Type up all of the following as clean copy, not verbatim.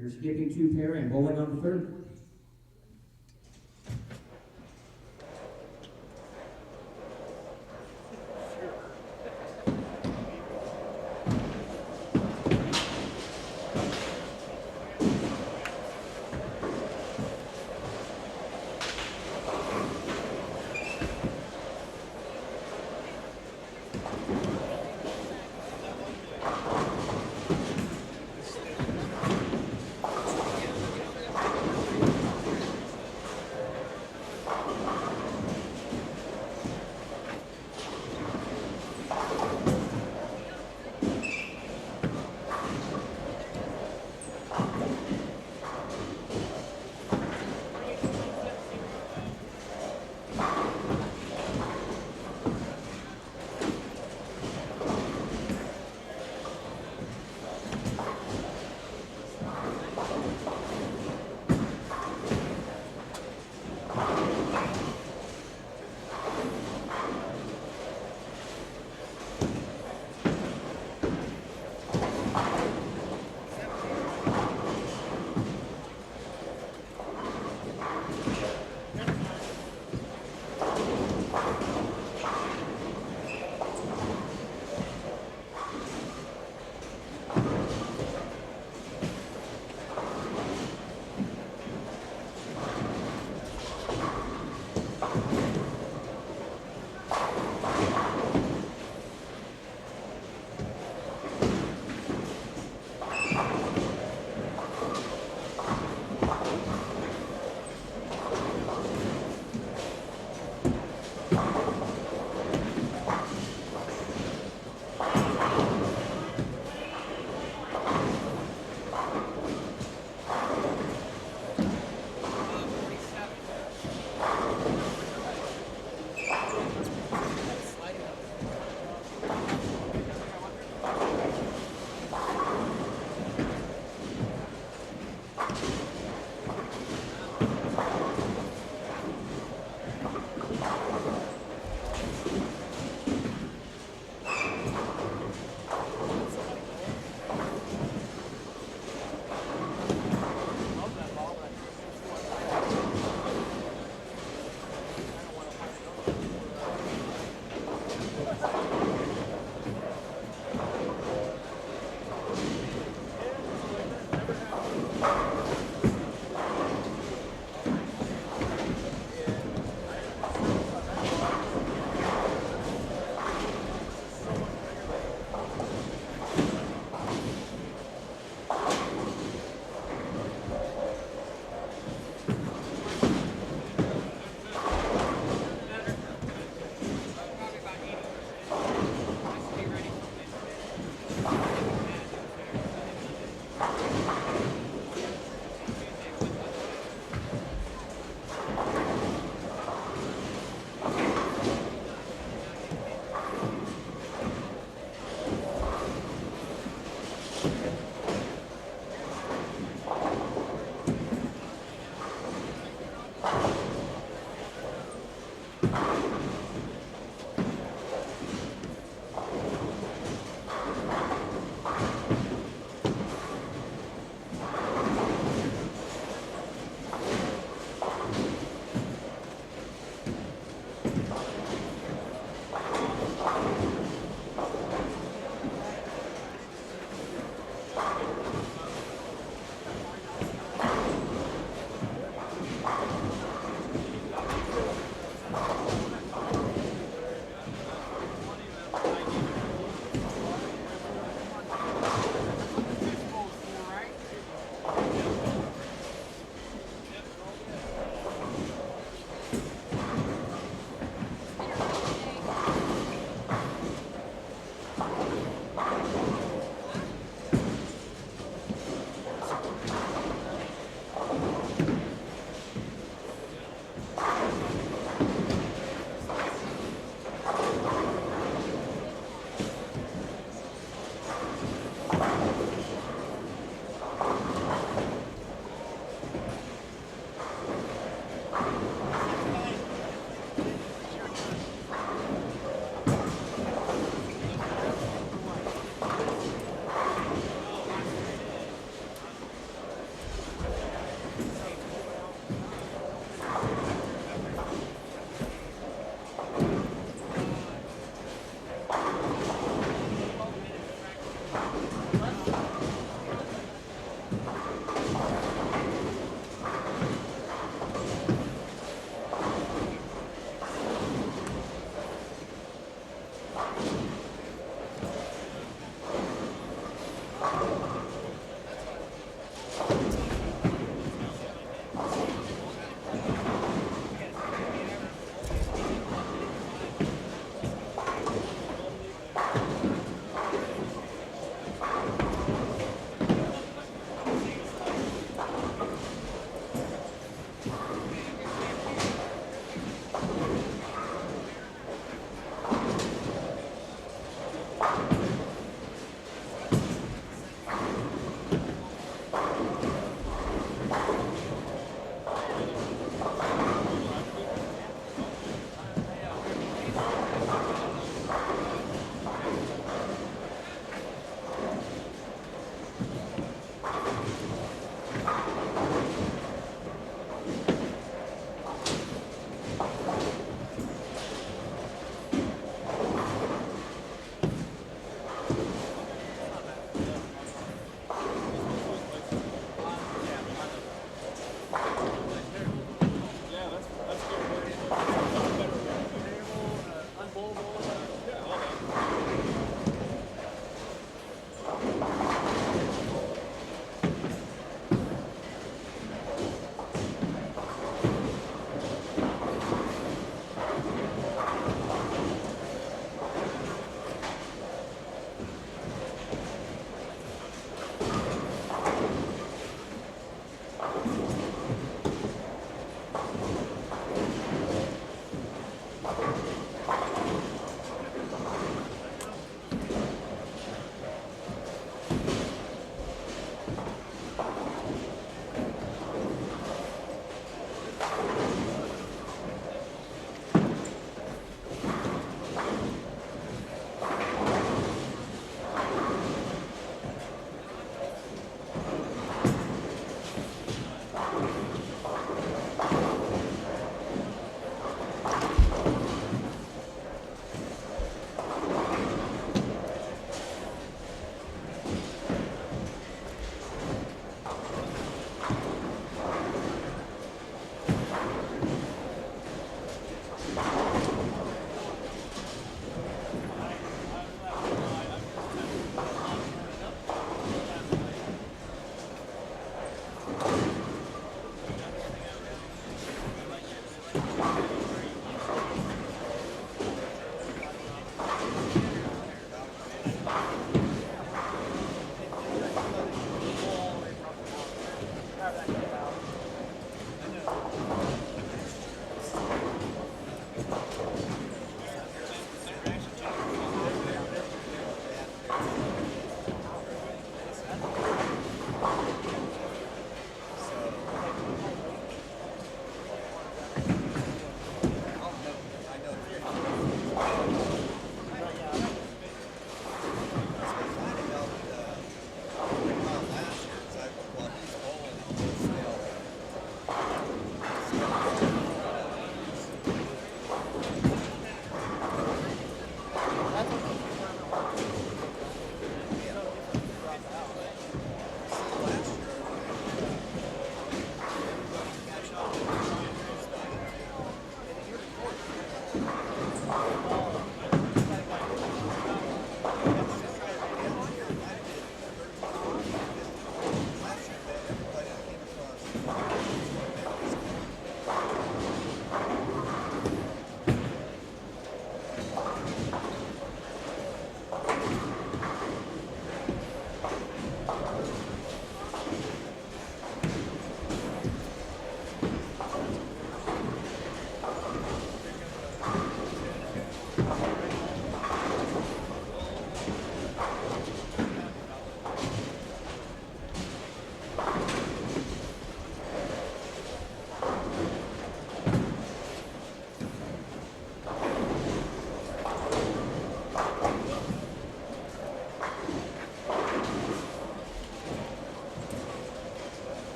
You're skipping 2 pair and bowling on the 3rd.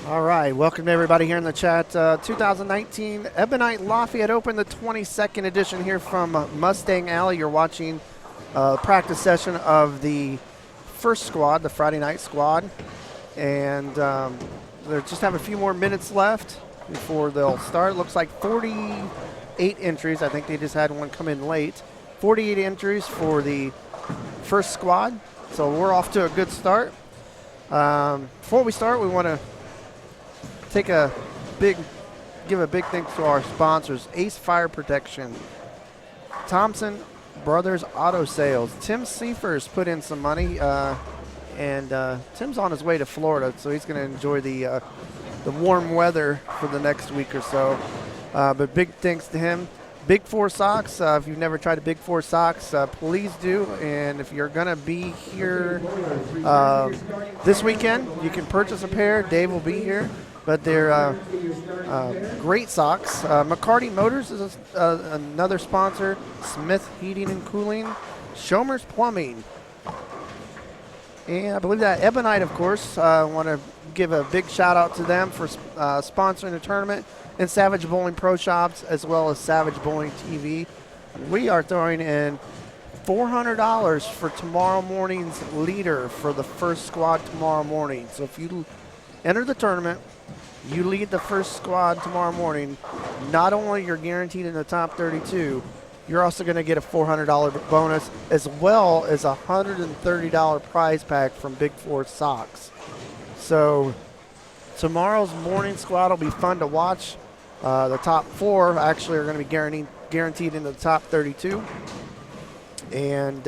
All right, welcome to everybody here in the chat. 2019 Ebonite Lafayette Open, the 22nd edition here from Mustang Alley. You're watching a practice session of the first squad, the Friday night squad. And they just have a few more minutes left before they'll start. Looks like 48 entries. I think they just had one come in late. 48 entries for the first squad. So we're off to a good start. Before we start, we want to give a big thanks to our sponsors: Ace Fire Protection, Thompson Brothers Auto Sales. Tim Seifers put in some money, and Tim's on his way to Florida, so he's going to enjoy the warm weather for the next week or so. But big thanks to him. Big Four Socks. If you've never tried a Big Four Socks, please do. And if you're going to be here this weekend, you can purchase a pair. Dave will be here. But they're great socks. McCarty Motors is another sponsor. Smith Heating and Cooling. Schomer's Plumbing. And I believe that Ebonite, of course, I want to give a big shout out to them for sponsoring the tournament. And Savage Bowling Pro Shops, as well as Savage Bowling TV. We are throwing in $400 for tomorrow morning's leader for the first squad tomorrow morning. So if you enter the tournament, you lead the first squad tomorrow morning, not only you're guaranteed in the top 32, you're also going to get a $400 bonus, as well as a $130 prize pack from Big Four Socks. So tomorrow's morning squad will be fun to watch. The top four actually are going to be guaranteed into the top 32. And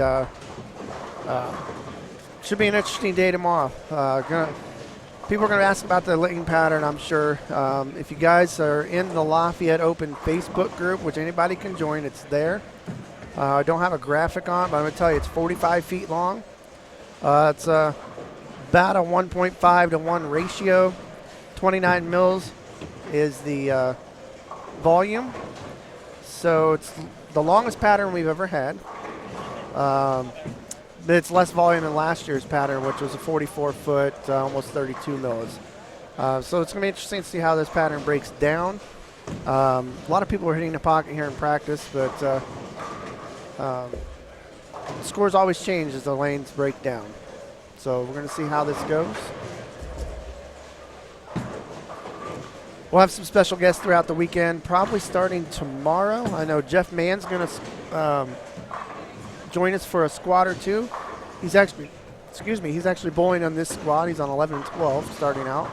should be an interesting day tomorrow. People are going to ask about the lane pattern, I'm sure. If you guys are in the Lafayette Open Facebook group, which anybody can join, it's there. I don't have a graphic on, but I'm going to tell you it's 45 feet long. It's about a 1.5 to 1 ratio. 29 mils is the volume. So it's the longest pattern we've ever had. It's less volume than last year's pattern, which was a 44-foot, almost 32 mils. So it's going to be interesting to see how this pattern breaks down. A lot of people are hitting the pocket here in practice, but scores always change as the lanes break down. So we're going to see how this goes. We'll have some special guests throughout the weekend, probably starting tomorrow. I know Jeff Mann's going to join us for a squad or two. He's actually bowling on this squad. He's on 11 and 12 starting out.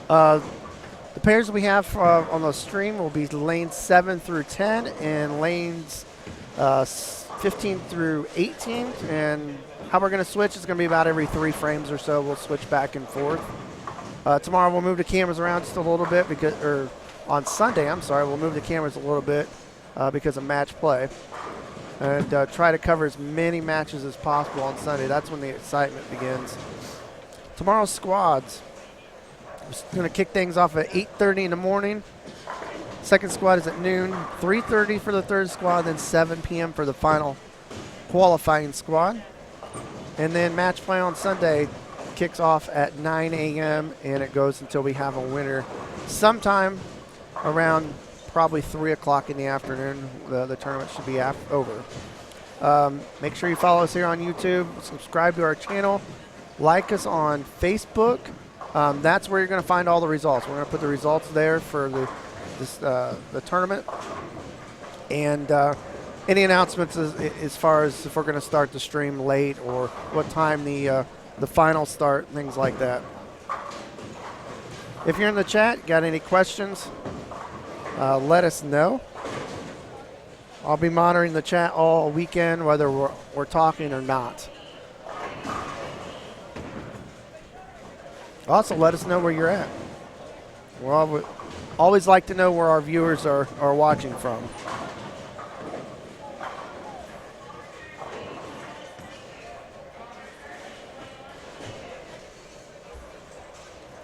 The pairs we have on the stream will be lanes 7 through 10 and lanes 15 through 18. And how we're going to switch is going to be about every 3 frames or so. We'll switch back and forth. Tomorrow we'll move the cameras around just a little bit on Sunday, we'll move the cameras a little bit because of match play. And try to cover as many matches as possible on Sunday. That's when the excitement begins. Tomorrow's squads. We're going to kick things off at 8:30 in the morning. Second squad is at noon. 3:30 for the third squad, then 7 p.m. for the final qualifying squad. And then match play on Sunday kicks off at 9 a.m. and it goes until we have a winner sometime around probably 3 o'clock in the afternoon. The tournament should be over. Make sure you follow us here on YouTube, subscribe to our channel, like us on Facebook. That's where you're going to find all the results. We're going to put the results there for the tournament. And any announcements as far as if we're going to start the stream late or what time the finals start, things like that. If you're in the chat, got any questions, let us know. I'll be monitoring the chat all weekend, whether we're talking or not. Also, let us know where you're at. We always like to know where our viewers are watching from.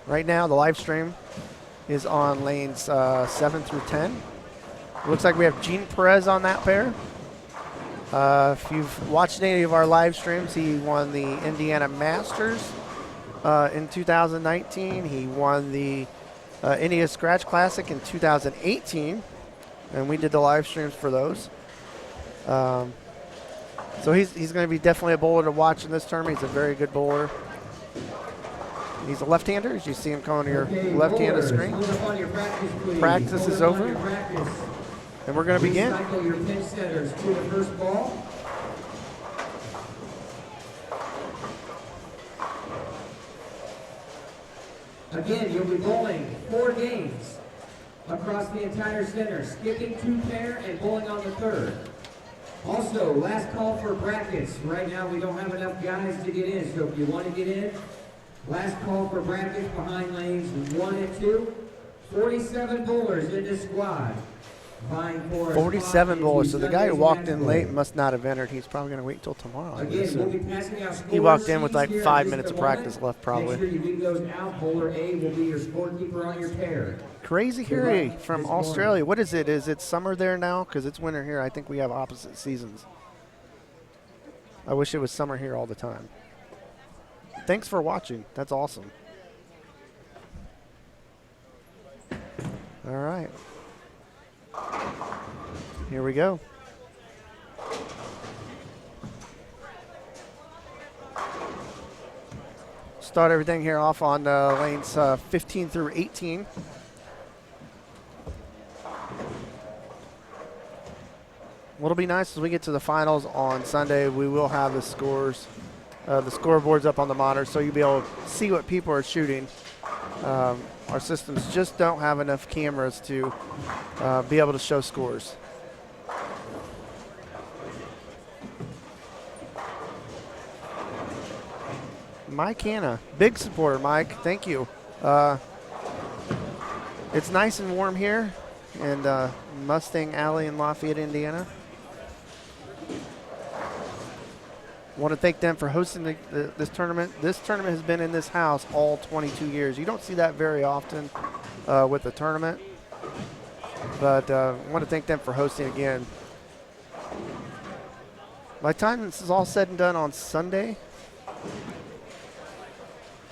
Right now, the live stream is on lanes 7 through 10. Looks like we have Gene Perez on that pair. If you've watched any of our live streams, he won the Indiana Masters in 2019. He won the India Scratch Classic in 2018, and we did the live streams for those. So he's going to be definitely a bowler to watch in this tournament. He's a very good bowler. He's a left-hander, as you see him coming to your left-handed screen. Practice is over, and we're going to begin. Recycle your pinch setters to the first ball. Again, you'll be bowling 4 games across the entire center, skipping 2 pair and bowling on the third. Also, last call for brackets. Right now, we don't have enough guys to get in, so if you want to get in, last call for brackets behind lanes 1 and 2. 47 bowlers in this squad. 47 bowlers. So the guy who walked in late must not have entered. He's probably going to wait until tomorrow. Again, we'll be passing out he walked in with like 5 minutes of practice left, probably. Make sure you leave those out. Bowler A will be your scorekeeper on your pair. Crazy Harry from Australia. What is it? Is it summer there now? Because it's winter here. I think we have opposite seasons. I wish it was summer here all the time. Thanks for watching. That's awesome. All right. Here we go. Start everything here off on lanes 15 through 18. What'll be nice as we get to the finals on Sunday, we will have the scores, the scoreboards up on the monitor, so you'll be able to see what people are shooting. Our systems just don't have enough cameras to be able to show scores. Mike Hanna, big supporter, Mike. Thank you. It's nice and warm here in Mustang Alley in Lafayette, Indiana. Want to thank them for hosting this tournament. This tournament has been in this house all 22 years. You don't see that very often with the tournament, but I want to thank them for hosting again. By the time this is all said and done on Sunday,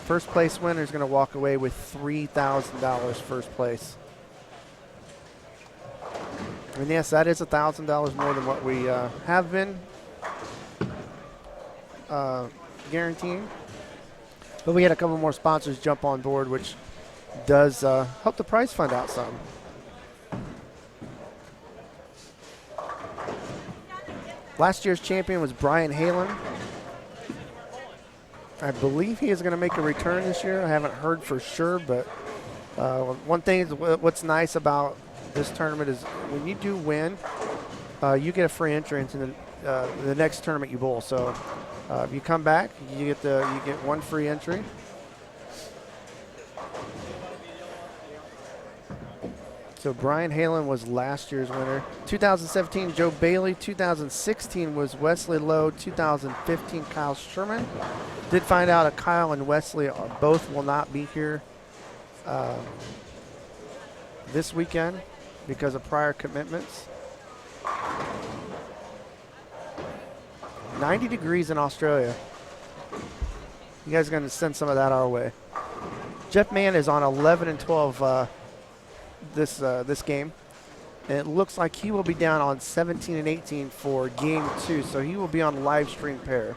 first place winner is going to walk away with $3,000 first place. And yes, that is $1,000 more than what we have been guaranteeing. But we had a couple more sponsors jump on board, which does help the prize fund out some. Last year's champion was Brian Halen. I believe he is going to make a return this year. I haven't heard for sure, but one thing is what's nice about this tournament is when you do win, you get a free entry into the next tournament you bowl. So if you come back, you get one free entry. So Brian Halen was last year's winner. 2017, Joe Bailey. 2016 was Wesley Lowe. 2015, Kyle Sherman. Did find out that Kyle and Wesley both will not be here this weekend because of prior commitments. 90 degrees in Australia. You guys are going to send some of that our way. Jeff Mann is on 11 and 12 this game. And it looks like he will be down on 17 and 18 for game 2, so he will be on live stream pair.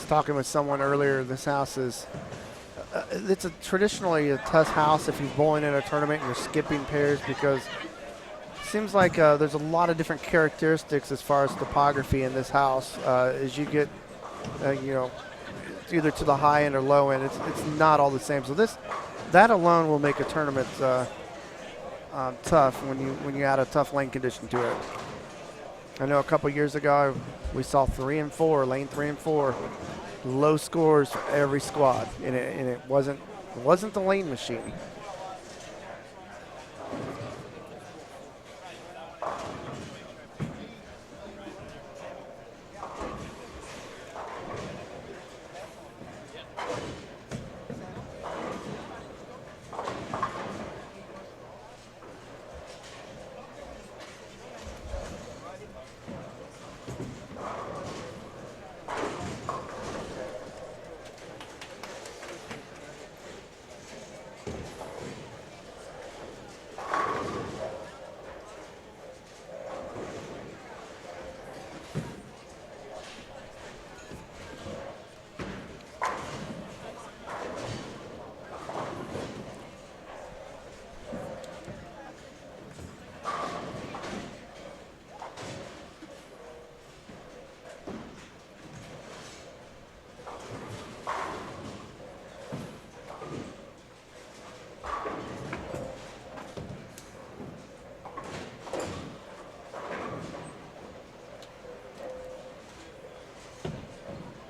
Talking with someone earlier, this house is it's traditionally a tough house if you're bowling in a tournament and you're skipping pairs, because it seems like there's a lot of different characteristics as far as topography in this house. As you get either to the high end or low end, it's not all the same. So that alone will make a tournament tough when you add a tough lane condition to it. I know a couple years ago we saw 3 and 4, lane 3 and 4, low scores for every squad, and it wasn't the lane machine.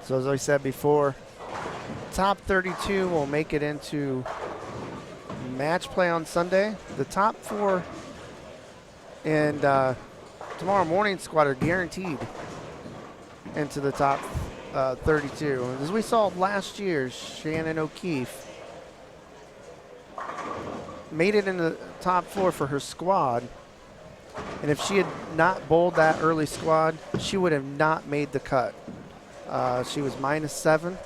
So as I said before, top 32 will make it into match play on Sunday. The top 4 and tomorrow morning squad are guaranteed into the top 32. As we saw last year, Shannon O'Keefe made it in the top 4 for her squad. And if she had not bowled that early squad, she would have not made the cut. She was -7,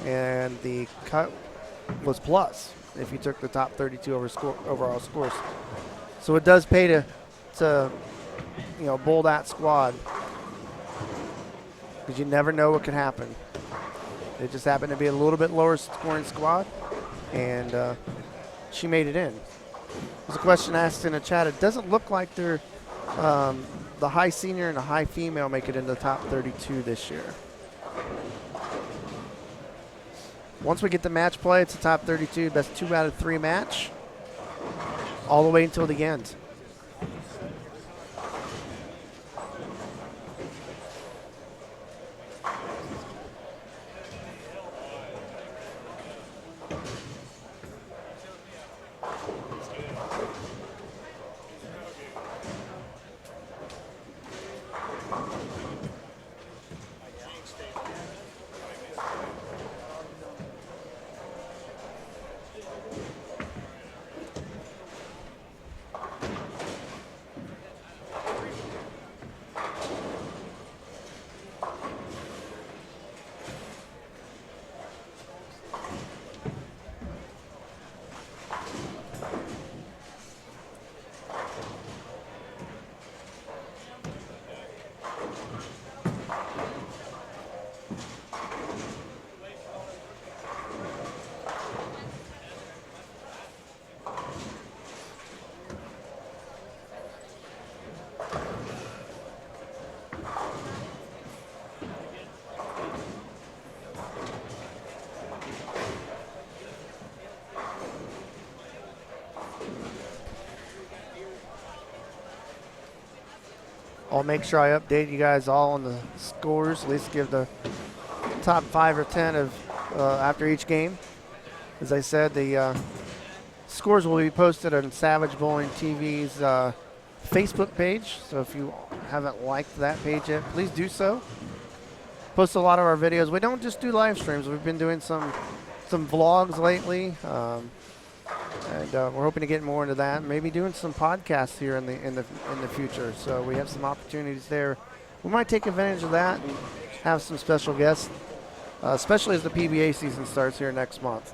and the cut was plus if you took the top 32 overall scores. So it does pay to bowl that squad, because you never know what can happen. It just happened to be a little bit lower scoring squad, and she made it in. There's a question asked in the chat. It doesn't look like they're the high senior and the high female make it in the top 32 this year. Once we get the match play, it's a top 32, best 2 out of 3 match, all the way until the end. I'll make sure I update you guys all on the scores, at least give the top 5 or 10 of after each game. As I said, the scores will be posted on Savage Bowling TV's Facebook page, so if you haven't liked that page yet, please do so. Post a lot of our videos. We don't just do live streams. We've been doing some vlogs lately, and we're hoping to get more into that. Maybe doing some podcasts here in the future. So we have some opportunities there. We might take advantage of that and have some special guests, especially as the PBA season starts here next month.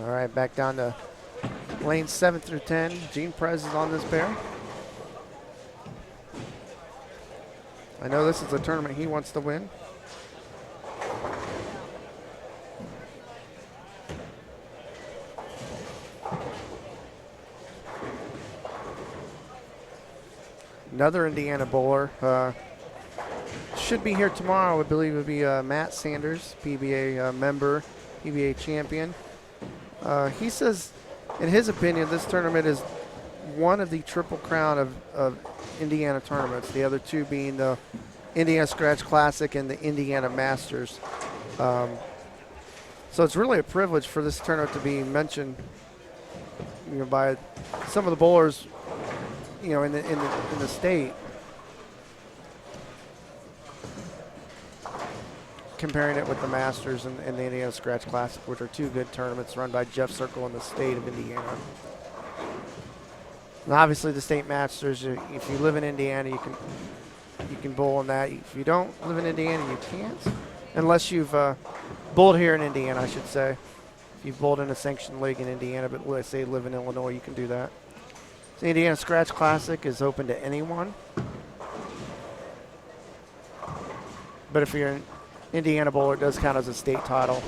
All right, back down to lanes 7 through 10. Gene Perez is on this pair. I know this is a tournament he wants to win. Another Indiana bowler. Should be here tomorrow. I believe it would be Matt Sanders, PBA member, PBA champion. He says, in his opinion, this tournament is one of the Triple Crown of Indiana tournaments, the other two being the Indiana Scratch Classic and the Indiana Masters. So it's really a privilege for this tournament to be mentioned, by some of the bowlers, in the state. Comparing it with the Masters and the Indiana Scratch Classic, which are two good tournaments run by Jeff Circle in the state of Indiana. And obviously the state Masters, if you live in Indiana, you can bowl in that. If you don't live in Indiana, you can't, unless you've bowled here in Indiana, I should say. If you've bowled in a sanctioned league in Indiana, but let's say you live in Illinois, you can do that. The Indiana Scratch Classic is open to anyone. But if you're an Indiana bowler, it does count as a state title.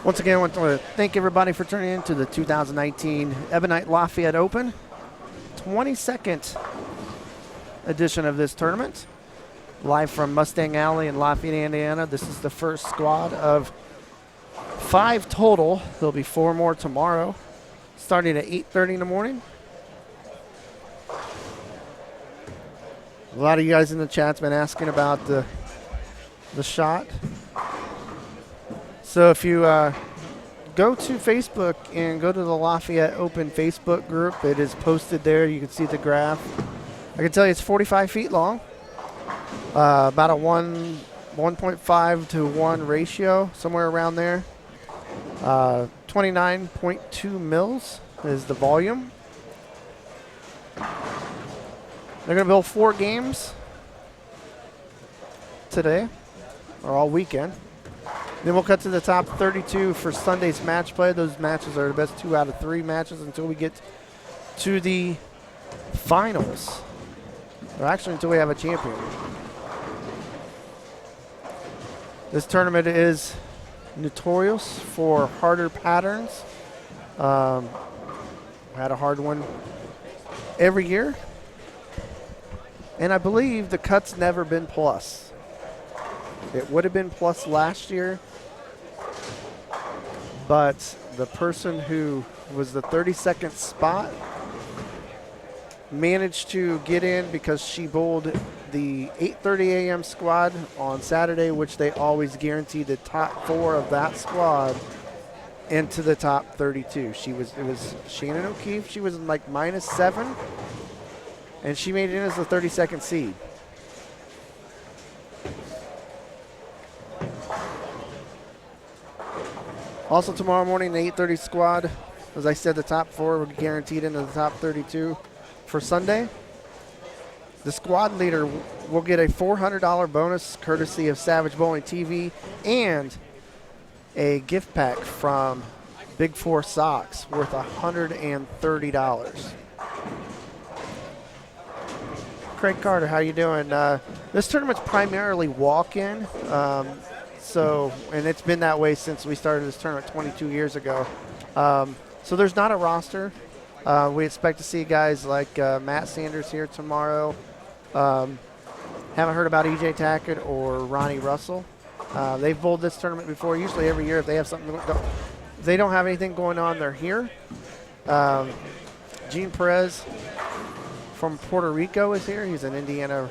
Once again, I want to thank everybody for tuning in to the 2019 Ebonite Lafayette Open, 22nd edition of this tournament. Live from Mustang Alley in Lafayette, Indiana. This is the first squad of 5 total. There'll be 4 more tomorrow, starting at 8:30 in the morning. A lot of you guys in the chat's been asking about the shot. So if you go to Facebook and go to the Lafayette Open Facebook group, it is posted there. You can see the graph. I can tell you it's 45 feet long. About a 1.5 to 1 ratio, somewhere around there. 29.2 mils is the volume. They're going to build 4 games today, or all weekend. Then we'll cut to the top 32 for Sunday's match play. Those matches are the best 2 out of 3 matches until we get to the finals. Or actually, until we have a champion. This tournament is notorious for harder patterns. Had a hard one every year. And I believe the cut's never been plus. It would have been plus last year, but the person who was the 32nd spot managed to get in because she bowled the 8:30 a.m. squad on Saturday, which they always guarantee the top 4 of that squad into the top 32. It was Shannon O'Keefe. She was like -7, and she made it in as the 32nd seed. Also tomorrow morning, the 8:30 squad, as I said, the top 4 were guaranteed into the top 32 for Sunday. The squad leader will get a $400 bonus courtesy of Savage Bowling TV and a gift pack from Big 4 Socks worth $130. Craig Carter, how you doing? This tournament's primarily walk-in, and it's been that way since we started this tournament 22 years ago. So there's not a roster. We expect to see guys like Matt Sanders here tomorrow. Haven't heard about EJ Tackett or Ronnie Russell. They've bowled this tournament before. Usually every year if they have something, if they don't have anything going on, they're here. Gene Perez from Puerto Rico is here. He's in Indiana,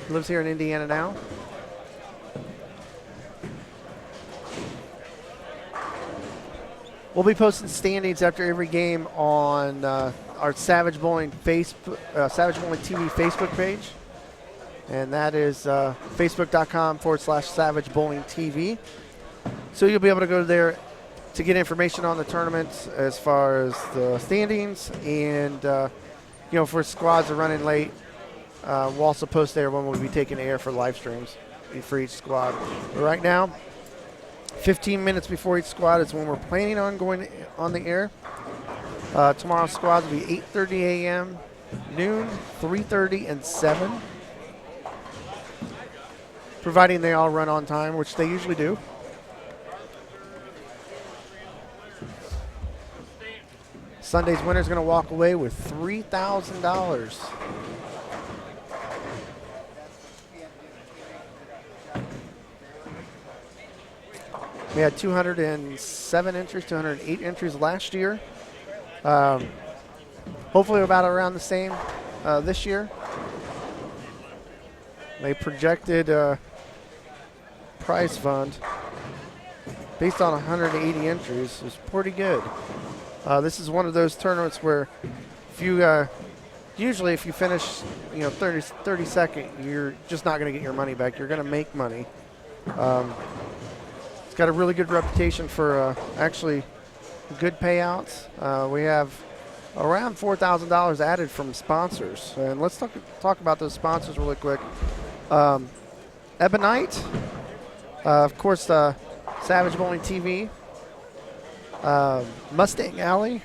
lives here in Indiana now. We'll be posting standings after every game on our Savage Bowling Savage Bowling TV Facebook page, and that is facebook.com/Savage Bowling TV. So you'll be able to go there to get information on the tournament as far as the standings, and for squads are running late. We'll also post there when we'll be taking air for live streams for each squad. But right now, 15 minutes before each squad is when we're planning on going on the air. Tomorrow's squads will be 8:30 a.m., noon, 3:30, and 7. Providing they all run on time, which they usually do. Sunday's winner is going to walk away with $3,000. We had 207 entries, 208 entries last year. Hopefully about around the same this year. They projected prize fund based on 180 entries. It was pretty good. This is one of those tournaments where if you usually if you finish 32nd, you're just not going to get your money back. You're going to make money. Got a really good reputation for actually good payouts. We have around $4,000 added from sponsors, and let's talk about those sponsors really quick. Ebonite, of course, Savage Bowling TV, Mustang Alley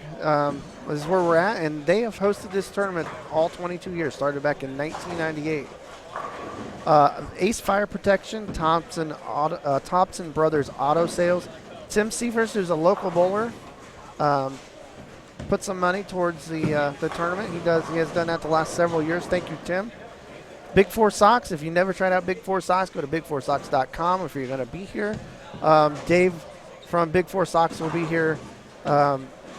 is where we're at, and they have hosted this tournament all 22 years, started back in 1998. Ace Fire Protection, Thompson Brothers Auto Sales, Tim Seifers, who's a local bowler, put some money towards the tournament. He has done that the last several years. Thank you, Tim. Big Four Socks. If you never tried out Big Four Socks, go to big4socks.com if you're going to be here. Dave from Big Four Socks will be here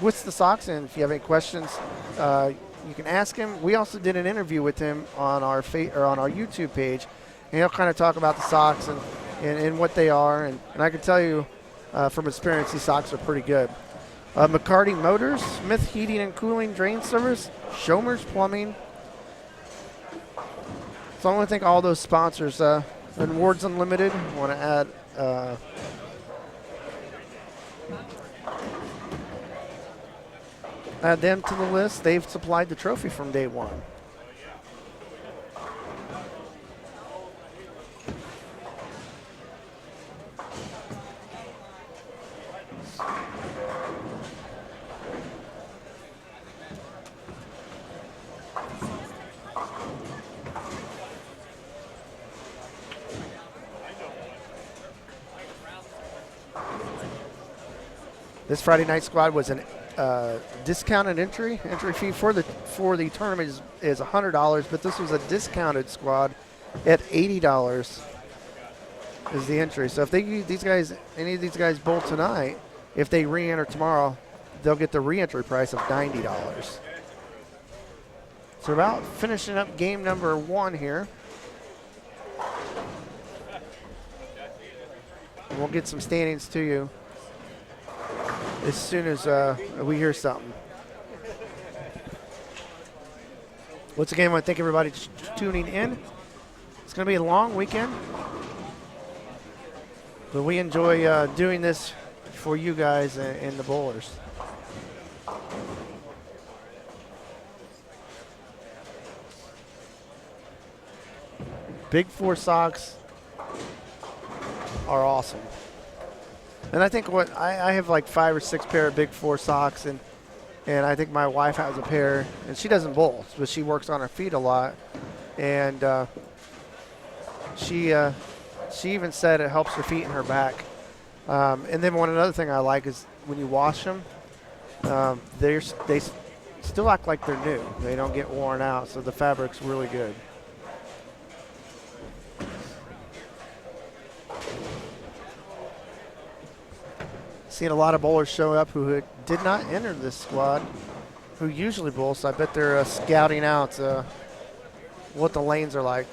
with the socks, and if you have any questions, you can ask him. We also did an interview with him on our YouTube page, and he'll kind of talk about the socks and what they are. And I can tell you from experience, these socks are pretty good. McCarty Motors, Smith Heating and Cooling, Drain Service, Schomer's Plumbing. So I want to thank all those sponsors. And Wards Unlimited, I want to add them to the list. They've supplied the trophy from day one. This Friday night squad was an discounted entry fee for the tournament is $100, but this was a discounted squad at $80 is the entry. So if any of these guys bowl tonight, if they re-enter tomorrow, they'll get the re-entry price of $90. So we're about finishing up game number 1 here. And we'll get some standings to you as soon as we hear something. Once again, I want to thank everybody tuning in. It's going to be a long weekend, but we enjoy doing this for you guys and the bowlers. Big Four Socks are awesome. And I think I have like 5 or 6 pair of Big Four socks, and I think my wife has a pair, and she doesn't bowl, but she works on her feet a lot, and she even said it helps her feet and her back. And then another thing I like is when you wash them, they still act like they're new. They don't get worn out, so the fabric's really good. Seen a lot of bowlers show up who did not enter this squad, who usually bowl, so I bet they're scouting out what the lanes are like.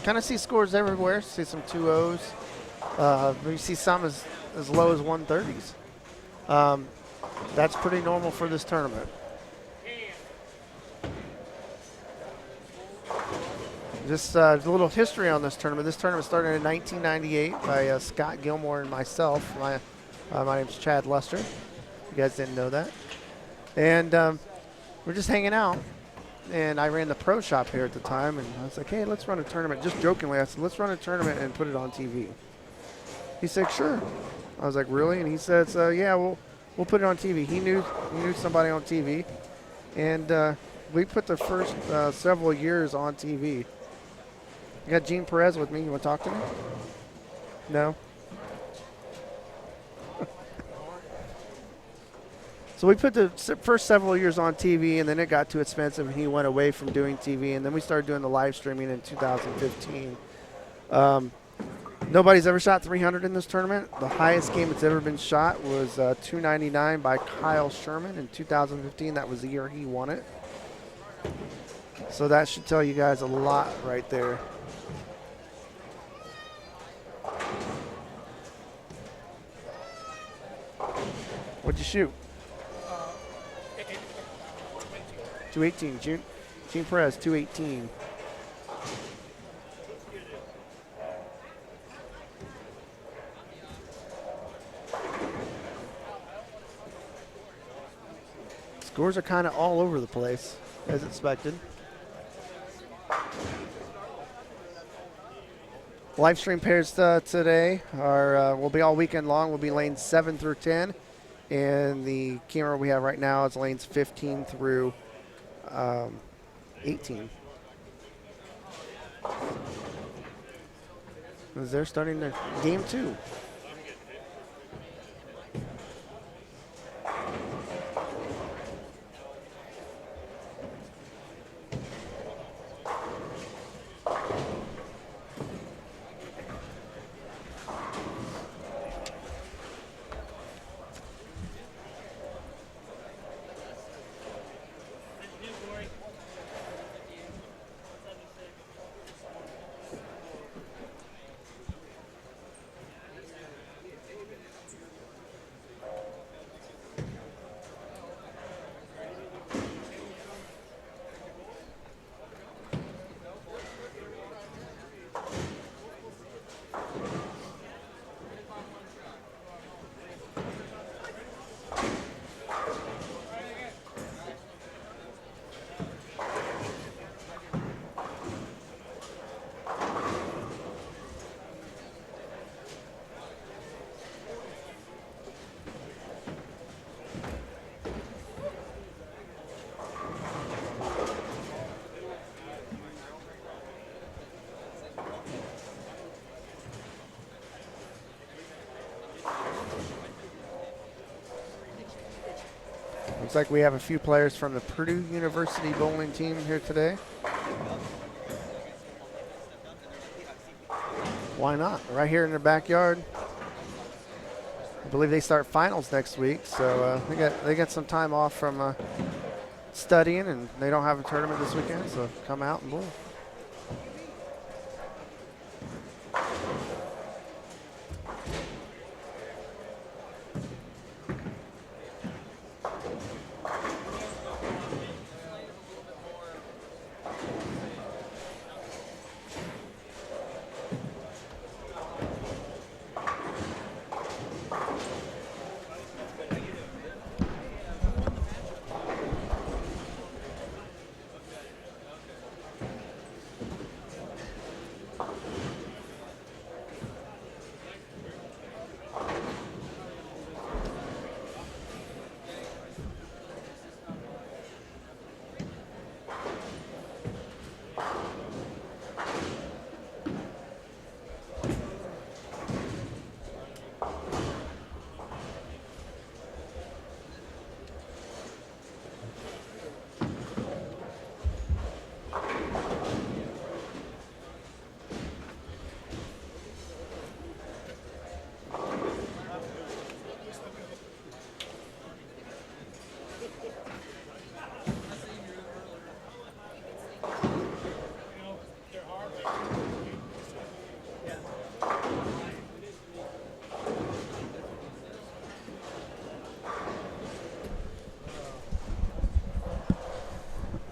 Kind of see scores everywhere. See some 2-0s. You see some as low as 130s. That's pretty normal for this tournament. Just a little history on this tournament. This tournament started in 1998 by Scott Gilmore and myself. My name's Chad Lester. You guys didn't know that. And we're just hanging out. And I ran the pro shop here at the time. And I was like, hey, let's run a tournament. Just jokingly, I said, let's run a tournament and put it on TV. He said, sure. I was like, really? And he said, yeah, we'll put it on TV. He knew somebody on TV. And we put the first several years on TV. I got Gene Perez with me. You want to talk to me? No? So we put the first several years on TV, and then it got too expensive, and he went away from doing TV, and then we started doing the live streaming in 2015. Nobody's ever shot 300 in this tournament. The highest game that's ever been shot was 299 by Kyle Sherman in 2015. That was the year he won it. So that should tell you guys a lot right there. What'd you shoot? 218. Gene Perez, 218. Scores are kind of all over the place, as expected. Live stream pairs today will be all weekend long. We'll be lanes 7 through 10. And the camera we have right now is lanes 15 through 18. As they're starting their game 2. Looks like we have a few players from the Purdue University bowling team here today. Why not? Right here in their backyard. I believe they start finals next week, so they get some time off from studying, and they don't have a tournament this weekend, so come out and bowl.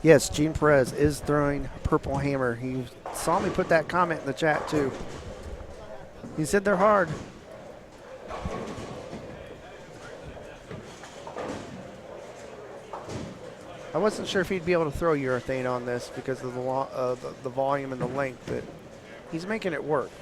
Yes, Gene Perez is throwing Purple Hammer. He saw me put that comment in the chat too. He said they're hard. I wasn't sure if he'd be able to throw urethane on this because of the volume and the length, but he's making it work.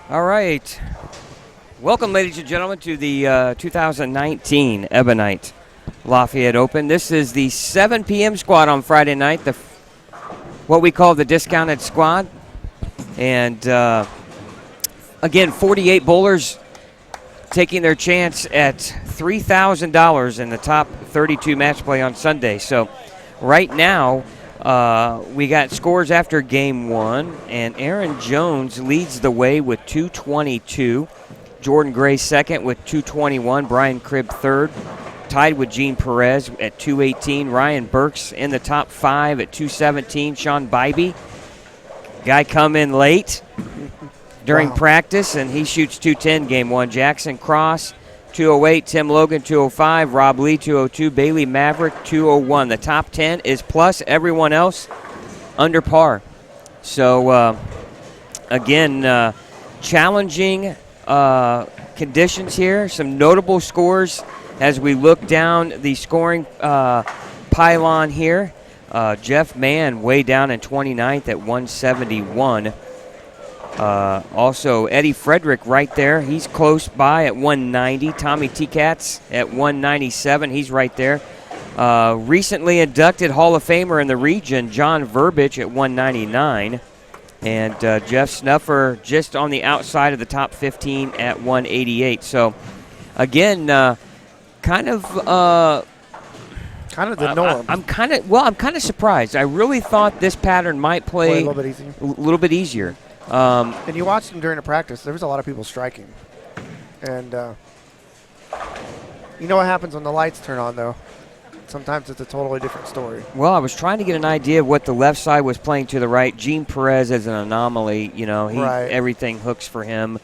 All right. Welcome, ladies and gentlemen, to the 2019 Ebonite Lafayette Open. This is the 7 p.m. squad on Friday night, what we call the discounted squad. And, again, 48 bowlers taking their chance at $3,000 in the top 32 match play on Sunday. So right now, we got scores after game 1, and Aaron Jones leads the way with 222. Jordan Gray second with 221. Brian Cribb third, tied with Gene Perez at 218. Ryan Burks in the top 5 at 217. Sean Bybee, guy come in late during practice, and he shoots 210 game 1. Jackson Cross, 208. Tim Logan, 205. Rob Lee, 202. Bailey Maverick, 201. The top 10 is plus. Everyone else under par. So, again, challenging conditions here. Some notable scores as we look down the scoring pylon here. Jeff Mann way down in 29th at 171. Also, Eddie Frederick right there. He's close by at 190. Tommy T-Cats at 197. He's right there. Recently inducted Hall of Famer in the region, John Verbich at 199. And Jeff Snuffer just on the outside of the top 15 at 188. So, again, kind of the norm. I'm kind of surprised. I really thought this pattern might play a little bit easier. And you watched them during the practice. There was a lot of people striking. And you know what happens when the lights turn on, though? Sometimes it's a totally different story. Well, I was trying to get an idea of what the left side was playing to the right. Gene Perez is an anomaly. You know, everything hooks for him.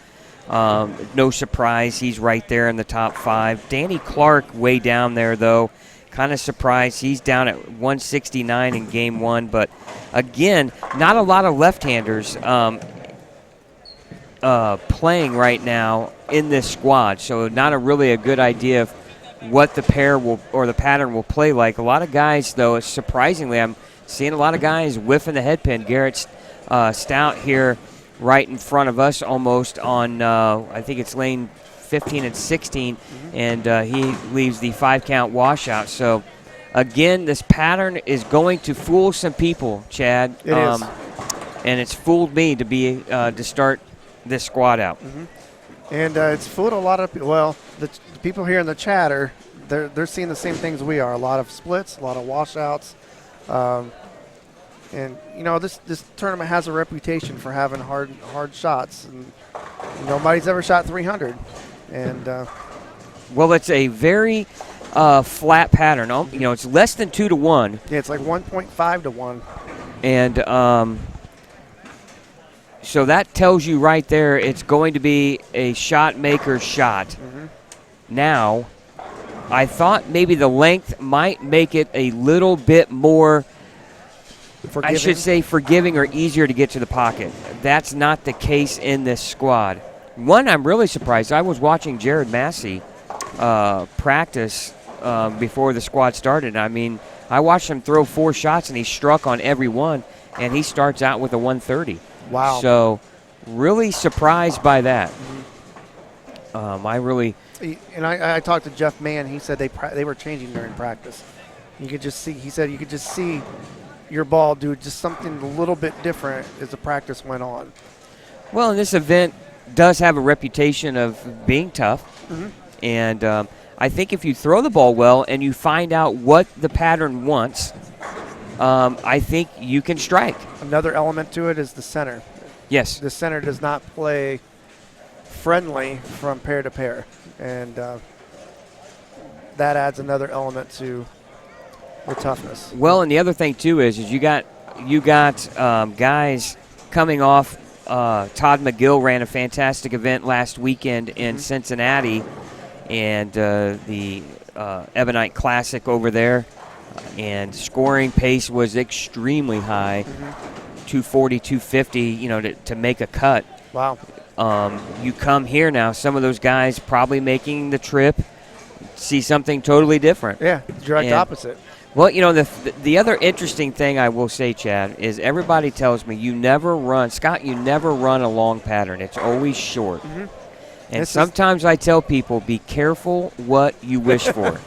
No surprise, he's right there in the top 5. Danny Clark way down there, though. Kind of surprised. He's down at 169 in game 1. But, again, not a lot of left-handers playing right now in this squad. So not really a good idea of what the pair will or the pattern will play like. A lot of guys, though, surprisingly, I'm seeing a lot of guys whiffing the headpin. Garrett Stout here right in front of us almost on, I think it's lane 15 and 16, and he leaves the 5-count washout. So, again, this pattern is going to fool some people, Chad. It is. And it's fooled me to be to start this squad out. And it's fooled a lot of people. Well, the people here in the chat they're seeing the same things we are. A lot of splits, a lot of washouts. And, you know, this tournament has a reputation for having hard shots. And nobody's ever shot 300. And well, it's a very flat pattern. You know, it's less than 2 to 1. Yeah, it's like 1.5 to 1. And so that tells you right there it's going to be a shot maker's shot. Now, I thought maybe the length might make it a little bit more, Forgiving. I should say, forgiving or easier to get to the pocket. That's not the case in this squad. One, I'm really surprised. I was watching Jared Massey practice before the squad started. I mean, I watched him throw 4 shots, and he struck on every one, and he starts out with a 130. Wow. So, really surprised by that. And I talked to Jeff Mann. He said they were changing during practice. You could just see. He said you could just see your ball do just something a little bit different as the practice went on. Well, and this event does have a reputation of being tough, and I think if you throw the ball well and you find out what the pattern wants, I think you can strike. Another element to it is the center. Yes. The center does not play friendly from pair to pair, and that adds another element to the toughness. Well, and the other thing too is you got guys coming off. Todd McGill ran a fantastic event last weekend in Cincinnati, and the Ebonite Classic over there, and scoring pace was extremely high, 240, 250, you know, to make a cut. Wow. You come here now, some of those guys probably making the trip see something totally different. Yeah, direct opposite. Well, you know, the other interesting thing I will say, Chad, is everybody tells me you never run a long pattern. It's always short. And sometimes I tell people, be careful what you wish for.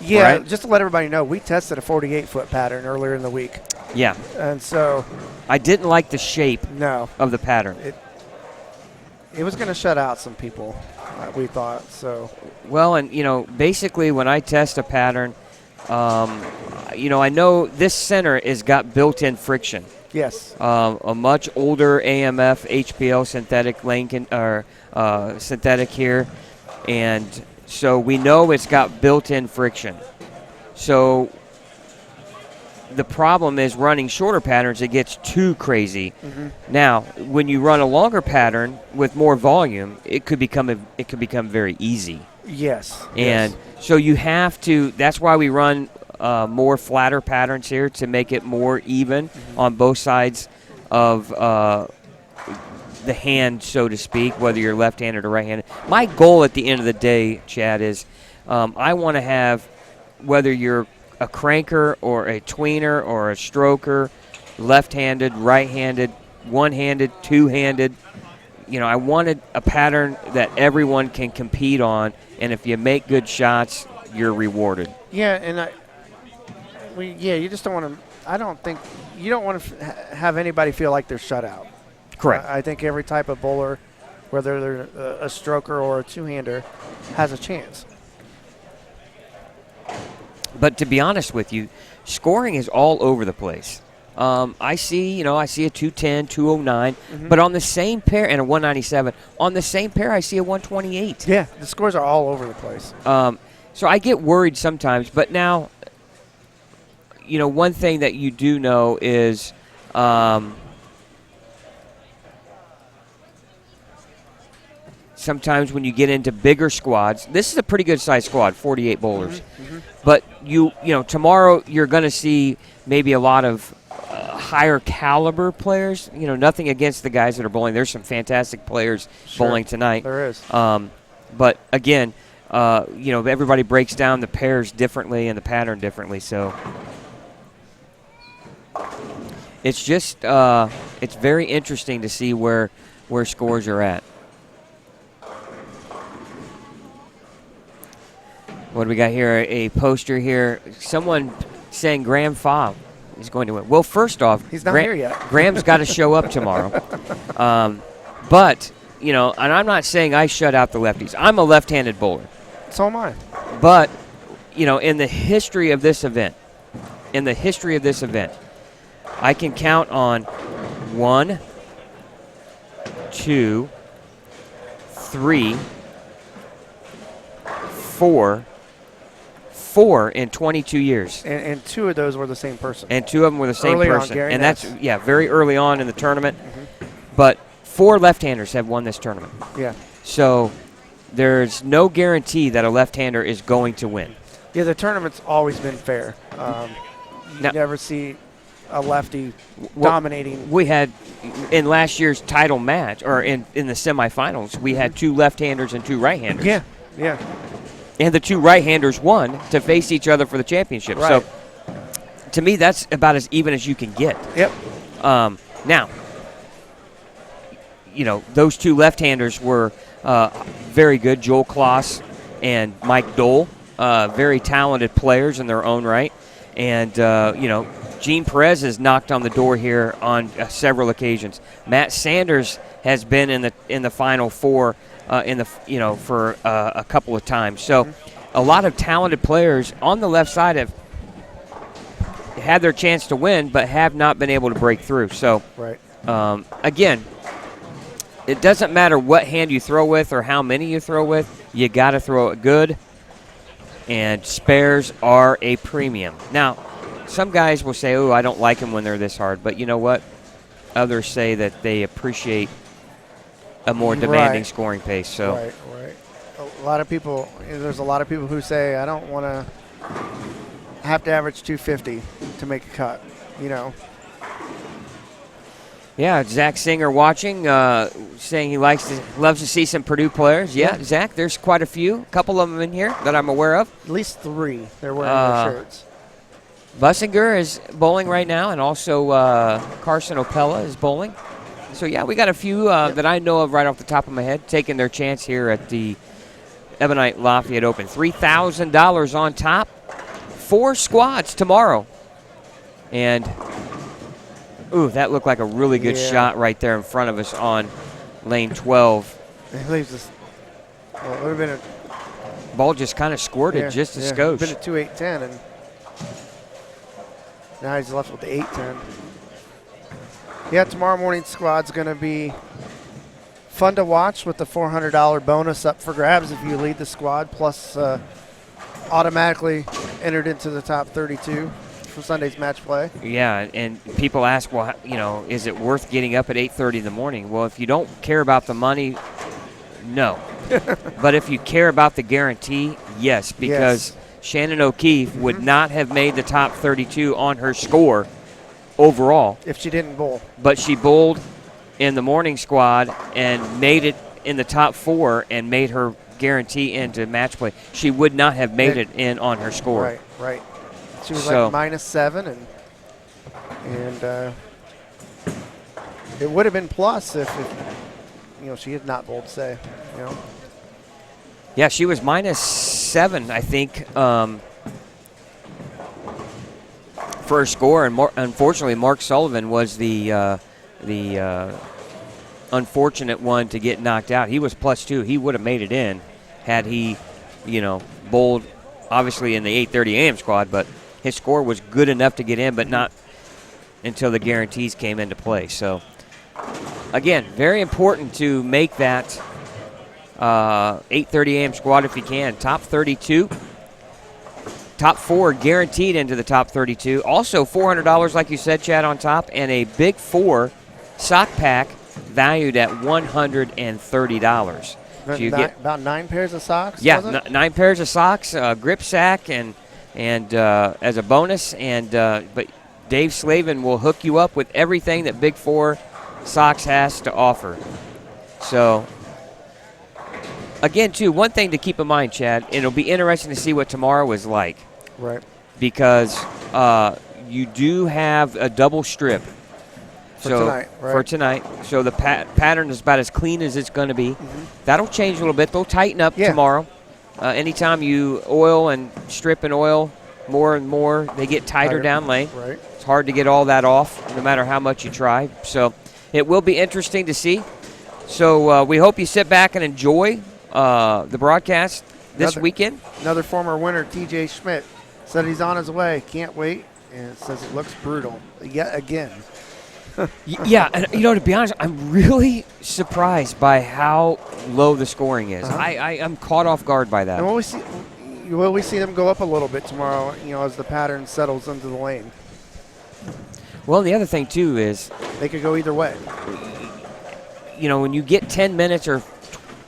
Yeah, right? Just to let everybody know, we tested a 48-foot pattern earlier in the week. Yeah. And so I didn't like the shape of the pattern. It was going to shut out some people. we thought. So. Well, and, basically when I test a pattern, I know this center has got built-in friction. Yes. A much older AMF HPL synthetic synthetic here, and so we know it's got built-in friction. So the problem is running shorter patterns, it gets too crazy. Mm-hmm. Now, when you run a longer pattern with more volume, it could become very easy. Yes. And so you have to. That's why we run more flatter patterns here to make it more even on both sides of the hand, so to speak, whether you're left-handed or right-handed. My goal at the end of the day, Chad, is I want to have, whether you're a cranker or a tweener or a stroker, left-handed, right-handed, one-handed, two-handed, I wanted a pattern that everyone can compete on, and if you make good shots, you're rewarded. Yeah, and you just don't want to. I don't think you don't want to have anybody feel like they're shut out. Correct. I think every type of bowler, whether they're a stroker or a two-hander, has a chance. But to be honest with you, scoring is all over the place. I see a 210, 209, but on the same pair, and a 197, on the same pair I see a 128. Yeah, the scores are all over the place. So I get worried sometimes, but now, one thing that you do know is sometimes when you get into bigger squads, this is a pretty good sized squad, 48 bowlers. But tomorrow you're going to see maybe a lot of higher caliber players. Nothing against the guys that are bowling. There's some fantastic players bowling tonight. There is. But again, everybody breaks down the pairs differently and the pattern differently. So it's just it's very interesting to see where scores are at. What do we got here? A poster here. Someone saying Graham Fobb is going to win. Well, first off, he's not here yet. Graham's got to show up tomorrow. But, and I'm not saying I shut out the lefties. I'm a left-handed bowler. So am I. But, in the history of this event, I can count on 1, 2, 3, 4 in 22 years. And two of those were the same person. And two of them were the same early person. On, Gary and Ness. that's, very early on in the tournament. But 4 left-handers have won this tournament. Yeah. So there's no guarantee that a left-hander is going to win. Yeah, the tournament's always been fair. You never see a lefty dominating. We had, in last year's title match, or in the semifinals, we had 2 left-handers and 2 right-handers. Yeah. And the 2 right-handers won to face each other for the championship. Right. So, to me, that's about as even as you can get. Yep. Now, those 2 left-handers were very good, Joel Kloss and Mike Dole, very talented players in their own right. And, Gene Perez has knocked on the door here on several occasions. Matt Sanders has been in the Final Four for a couple of times. So a lot of talented players on the left side have had their chance to win, but have not been able to break through. So, again, it doesn't matter what hand you throw with or how many you throw with. You got to throw it good, and spares are a premium. Now, some guys will say, oh, I don't like them when they're this hard. But you know what? Others say that they appreciate a more demanding scoring pace. So Right. A lot of people, there's a lot of people who say, I don't want to have to average 250 to make a cut, Yeah, Zach Singer watching, saying he loves to see some Purdue players. Yeah, Zach, there's quite a few. A couple of them in here that I'm aware of. At least 3. They're wearing their shirts. Bussinger is bowling right now, and also Carson Opella is bowling. So, yeah, we got a few that I know of right off the top of my head taking their chance here at the Ebonite Lafayette Open. $3,000 on top. 4 squads tomorrow. And, ooh, that looked like a really good shot right there in front of us on lane 12. It leaves us Well, it would have been a Ball just kind of squirted just a skosh. Been a 2-8-10, and now he's left with the 8-10. Yeah, tomorrow morning's squad's going to be fun to watch with the $400 bonus up for grabs if you lead the squad, plus automatically entered into the top 32 for Sunday's match play. Yeah, and people ask, well, you know, is it worth getting up at 8:30 in the morning? Well, if you don't care about the money, no. But if you care about the guarantee, yes, because Shannon O'Keefe would not have made the top 32 on her score overall if she didn't bowl. But she bowled in the morning squad and made it in the top 4 and made her guarantee into match play. She would not have made it in on her score. Right. She was like -7, and it would have been plus if you know, she had not bowled, say, you know. Yeah, she was -7, I think, for her score, and unfortunately, Mark Sullivan was the unfortunate one to get knocked out. He was +2. He would have made it in had he, you know, bowled obviously in the 8:30 a.m. squad, but his score was good enough to get in, but not until the guarantees came into play. So, again, very important to make that 8:30 a.m. squad if you can. Top 32. Top 4 guaranteed into the top 32. Also $400, like you said, Chad, on top, and a Big 4 sock pack valued at $130. So you get about 9 pairs of socks. Yeah, 9 pairs of socks, grip sack, and as a bonus. And but Dave Slavin will hook you up with everything that Big 4 Socks has to offer. So, again, too, one thing to keep in mind, Chad, it'll be interesting to see what tomorrow is like. Right. Because you do have a double strip. For tonight, right. For tonight. So the pattern is about as clean as it's going to be. That'll change a little bit. They'll tighten up tomorrow. Anytime you oil and strip and oil more and more, they get tighter down lane. Right. It's hard to get all that off, no matter how much you try. So it will be interesting to see. So we hope you sit back and enjoy the broadcast this weekend. Another former winner, TJ Schmidt, said he's on his way. Can't wait. And it says it looks brutal yet again. Yeah, and you know, to be honest, I'm really surprised by how low the scoring is. I'm caught off guard by that. And will we see them go up a little bit tomorrow, you know, as the pattern settles into the lane? Well, the other thing, too, is they could go either way. You know, when you get 10 minutes or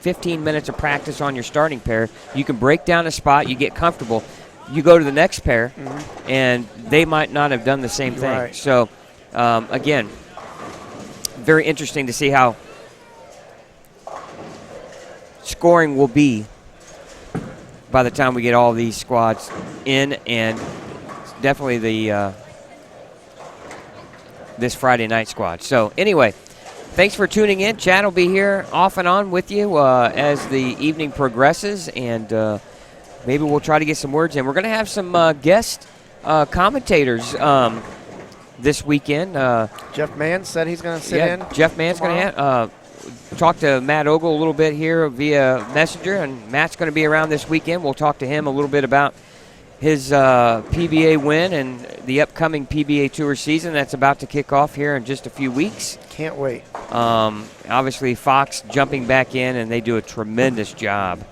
15 minutes of practice on your starting pair, you can break down a spot, you get comfortable, you go to the next pair, and they might not have done the same thing. Right. So, again, very interesting to see how scoring will be by the time we get all these squads in, and definitely the this Friday night squad. So anyway, thanks for tuning in. Chad will be here off and on with you as the evening progresses, and maybe we'll try to get some words in. We're going to have some guest commentators this weekend. Jeff Mann said he's going to sit in. Jeff Mann's going to talk to Matt Ogle a little bit here via Messenger, and Matt's going to be around this weekend. We'll talk to him a little bit about his PBA win and the upcoming PBA Tour season that's about to kick off here in just a few weeks. Can't wait. Obviously, Fox jumping back in, and they do a tremendous job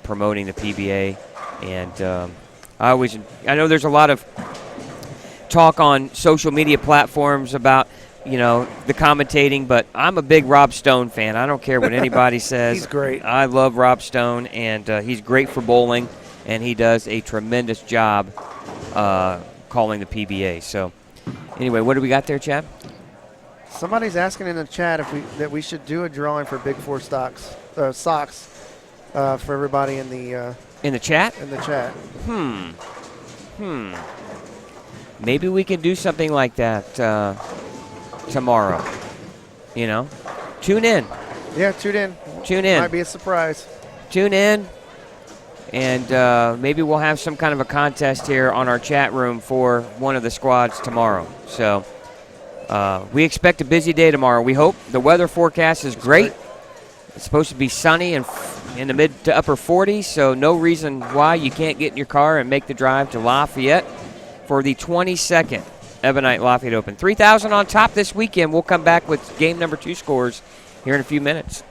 promoting the PBA. And I know there's a lot of talk on social media platforms about, you know, the commentating, but I'm a big Rob Stone fan. I don't care what anybody says. He's great. I love Rob Stone, and he's great for bowling, and he does a tremendous job calling the PBA. So, anyway, what do we got there, Chad? Somebody's asking in the chat that we should do a drawing for Big 4 socks for everybody in the chat. In the chat. Maybe we can do something like that tomorrow. You know, tune in. Yeah, tune in. Tune in. Might be a surprise. Tune in, and maybe we'll have some kind of a contest here on our chat room for one of the squads tomorrow. So we expect a busy day tomorrow. We hope. The weather forecast is great. It's supposed to be sunny and in the mid to upper 40s, so no reason why you can't get in your car and make the drive to Lafayette for the 22nd Ebonite Lafayette Open. 3,000 on top this weekend. We'll come back with game number 2 scores here in a few minutes.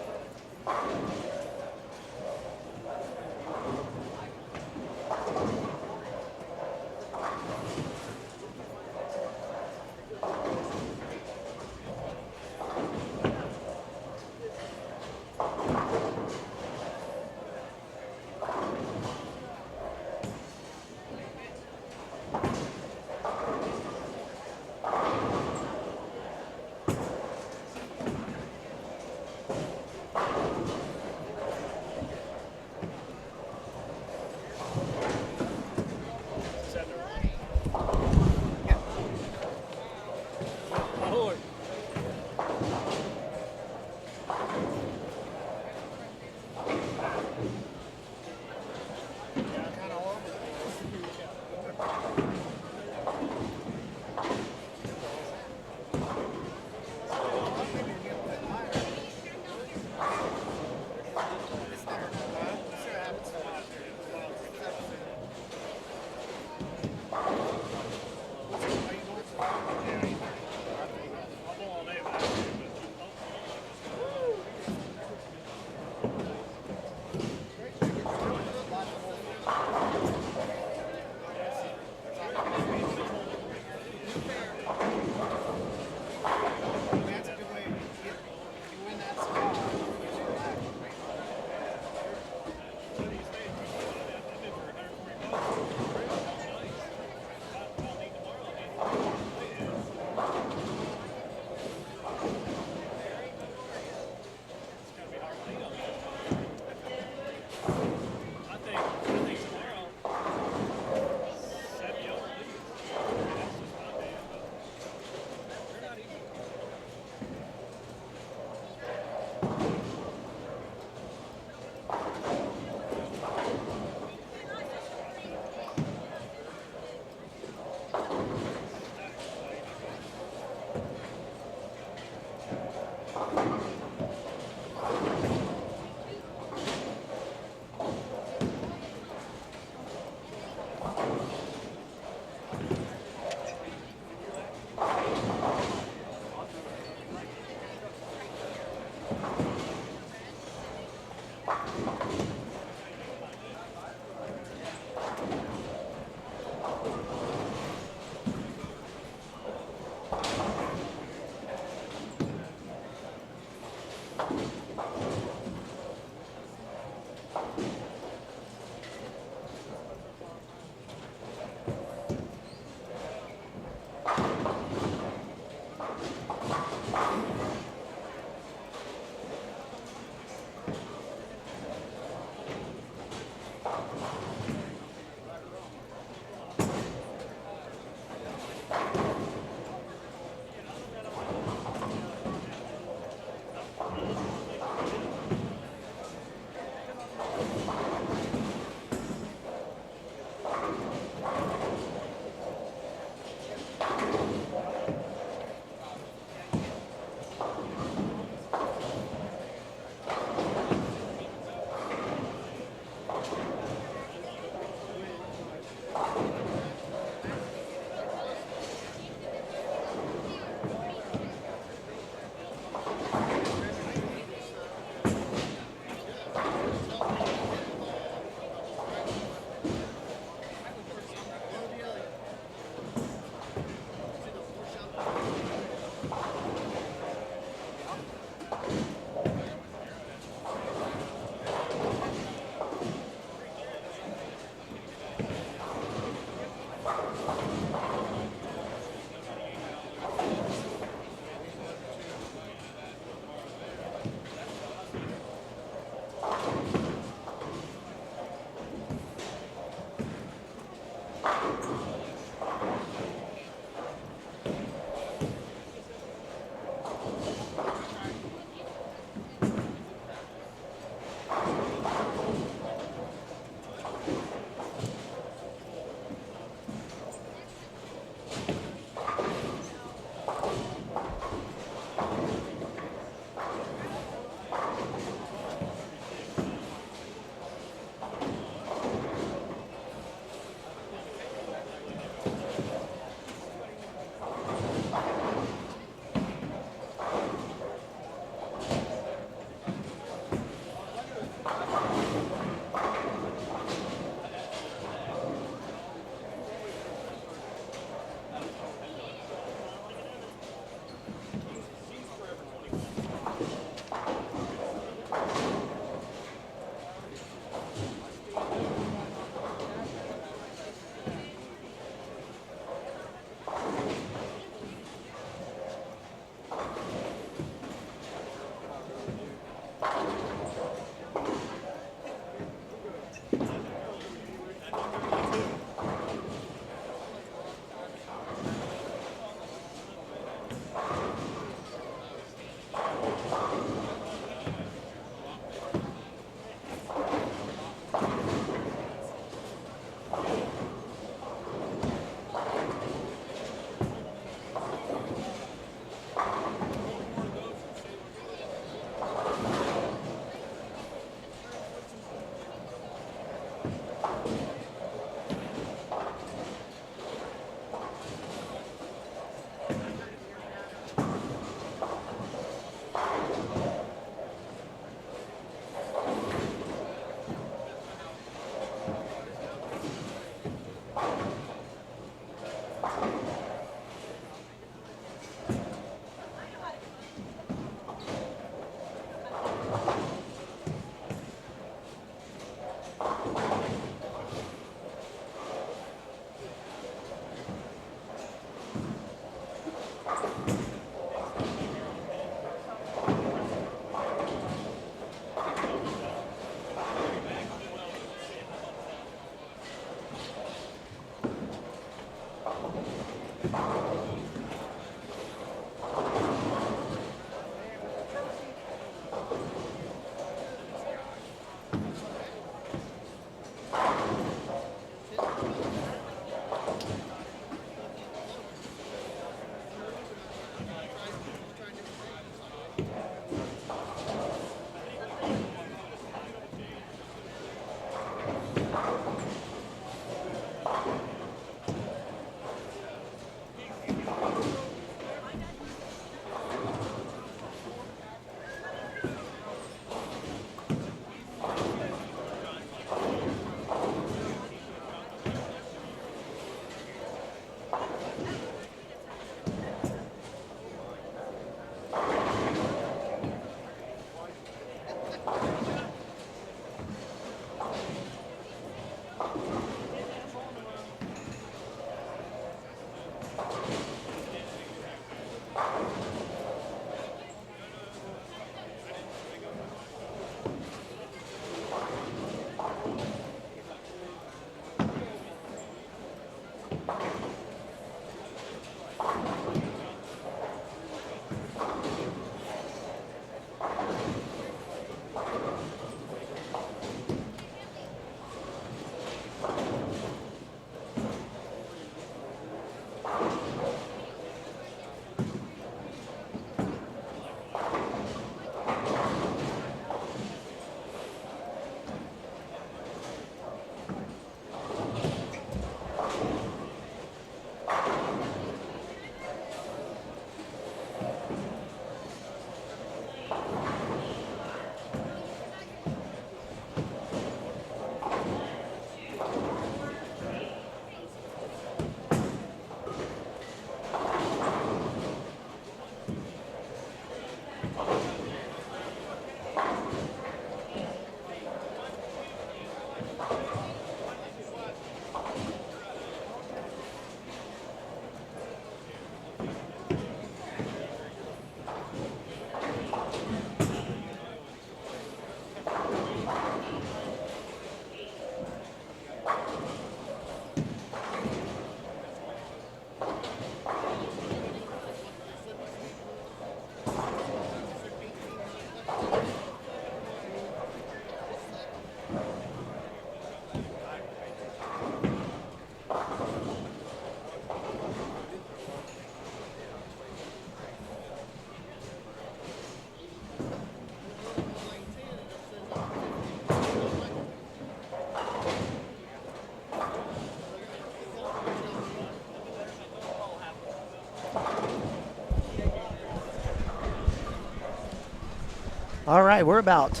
All right, we're about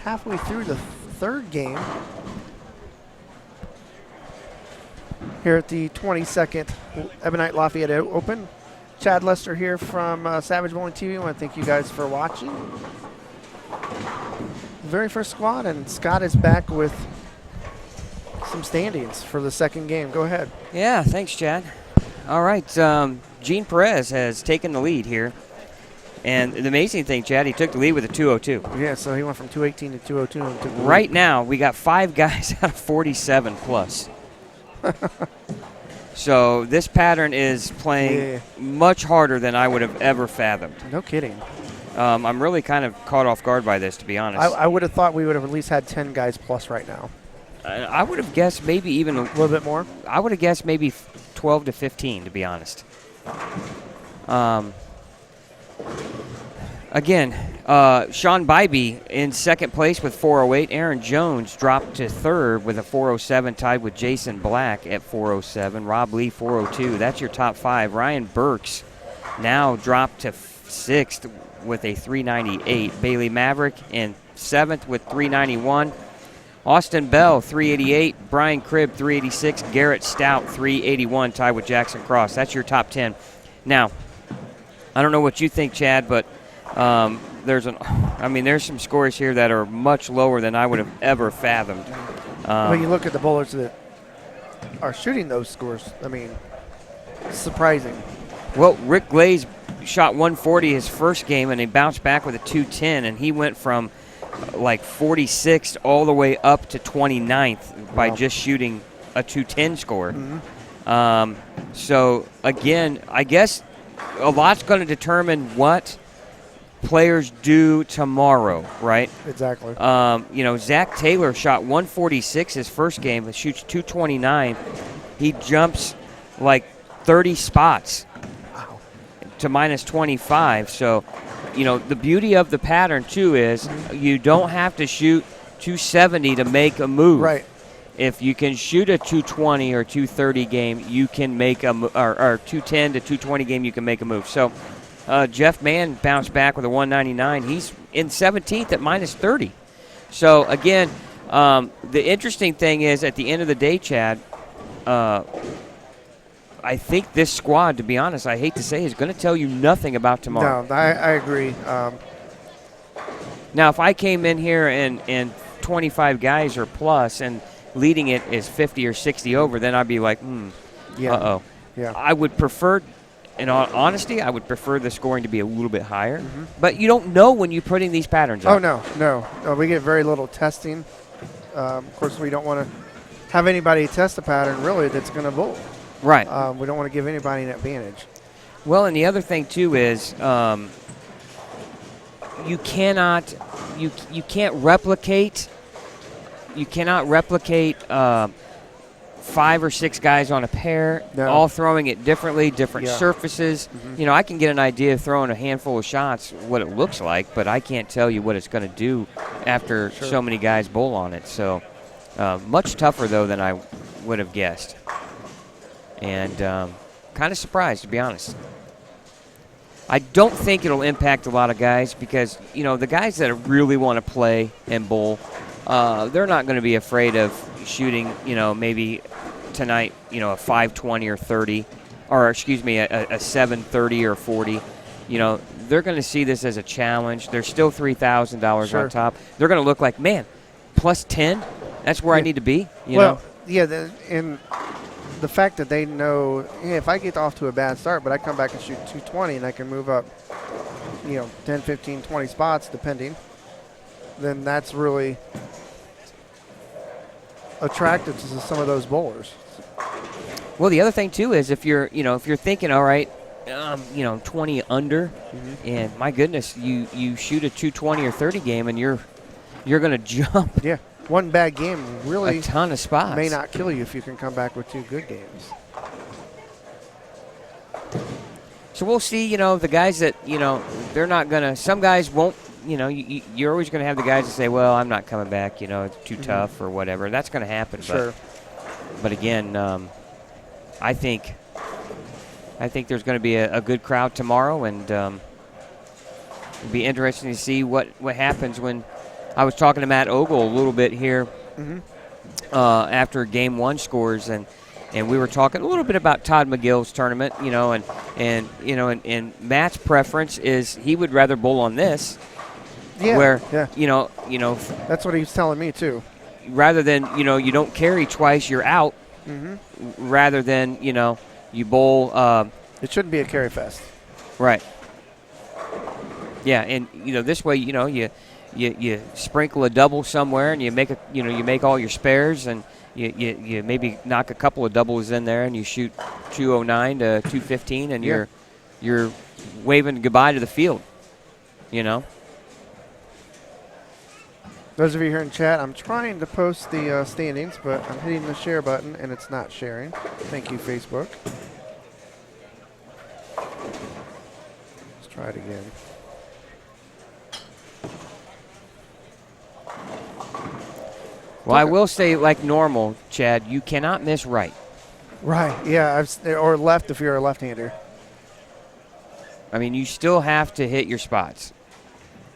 halfway through the third game here at the 22nd Ebonite Lafayette Open. Chad Lester here from Savage Bowling TV. I want to thank you guys for watching. Very first squad, and Scott is back with some standings for the second game. Go ahead. Yeah, thanks, Chad. All right, Gene Perez has taken the lead here. And the amazing thing, Chad, he took the lead with a 202. Yeah, so he went from 218 to 202. And took the lead. Right now, we got 5 guys out of 47 plus. So this pattern is playing much harder than I would have ever fathomed. No kidding. I'm really kind of caught off guard by this, to be honest. I would have thought we would have at least had 10 guys plus right now. I would have guessed maybe even a little bit more. I would have guessed maybe 12 to 15, to be honest. Again, Sean Bybee in second place with 408. Aaron Jones dropped to third with a 407, tied with Jason Black at 407. Rob Lee, 402. That's your top 5. Ryan Burks now dropped to sixth with a 398. Bailey Maverick in seventh with 391. Austin Bell, 388. Brian Cribb, 386. Garrett Stout, 381, tied with Jackson Cross. That's your top 10. Now, I don't know what you think, Chad, but there's some scores here that are much lower than I would have ever fathomed. When you look at the bowlers that are shooting those scores, I mean, surprising. Well, Rick Glaze shot 140 his first game, and he bounced back with a 210, and he went from like 46th all the way up to 29th by just shooting a 210 score. So, again, I guess a lot's going to determine what players do tomorrow, right? Exactly. Zach Taylor shot 146 his first game, shoots 229. He jumps like 30 spots to minus 25. So, the beauty of the pattern, too, is you don't have to shoot 270 to make a move. Right. If you can shoot a 220 or 230 game, you can make a or 210 to 220 game, you can make a move. So, Jeff Mann bounced back with a 199. He's in 17th at minus 30. So, again, the interesting thing is at the end of the day, Chad, I think this squad, to be honest, I hate to say, is going to tell you nothing about tomorrow. No, I agree. Now, if I came in here and 25 guys or plus and leading it is 50 or 60 over, then I'd be like, uh-oh. Yeah. I would prefer, in all honesty, I would prefer the scoring to be a little bit higher. But you don't know when you're putting these patterns up. Oh, no. We get very little testing. Of course, we don't want to have anybody test a pattern, really, that's going to bowl. Right. We don't want to give anybody an advantage. Well, and the other thing, too, is you cannot replicate 5 or 6 guys on a pair, all throwing it differently, different surfaces. I can get an idea of throwing a handful of shots, what it looks like, but I can't tell you what it's going to do after so many guys bowl on it. So much tougher, though, than I would have guessed. And kind of surprised, to be honest. I don't think it'll impact a lot of guys because, the guys that really want to play and bowl, they're not going to be afraid of shooting, maybe tonight, a 520 or 30, or excuse me, a 730 or 40. They're going to see this as a challenge. There's still $3,000 on top. They're going to look like, man, plus 10, that's where I need to be, you know? Yeah, and the fact that they know, if I get off to a bad start, but I come back and shoot 220 and I can move up, 10, 15, 20 spots, depending, then that's really attractive to some of those bowlers. Well, the other thing, too, is if you're thinking, all right, 20 under, and my goodness, you shoot a 220 or 30 game and you're going to jump. Yeah. One bad game really a ton of spots may not kill you if you can come back with 2 good games. So we'll see, the guys that, they're not going to – some guys won't, you're always going to have the guys that say, well, I'm not coming back, it's too tough or whatever. That's going to happen. Sure. But again, I think there's going to be a good crowd tomorrow, and It'll be interesting to see what happens when I was talking to Matt Ogle a little bit here after Game 1 scores, and we were talking a little bit about Todd McGill's tournament, and Matt's preference is he would rather bowl on this, where that's what he was telling me too. Rather than you don't carry twice, you're out. Rather than you bowl. It shouldn't be a carry fest. Right. Yeah, and this way you sprinkle a double somewhere, and you make all your spares, and you maybe knock a couple of doubles in there, and you shoot 209 to 215, and you're waving goodbye to the field. Those of you here in chat, I'm trying to post the standings, but I'm hitting the share button, and it's not sharing. Thank you, Facebook. Let's try it again. Well, I will say, like normal, Chad, you cannot miss right. Right, yeah, or left if you're a left-hander. I mean, you still have to hit your spots.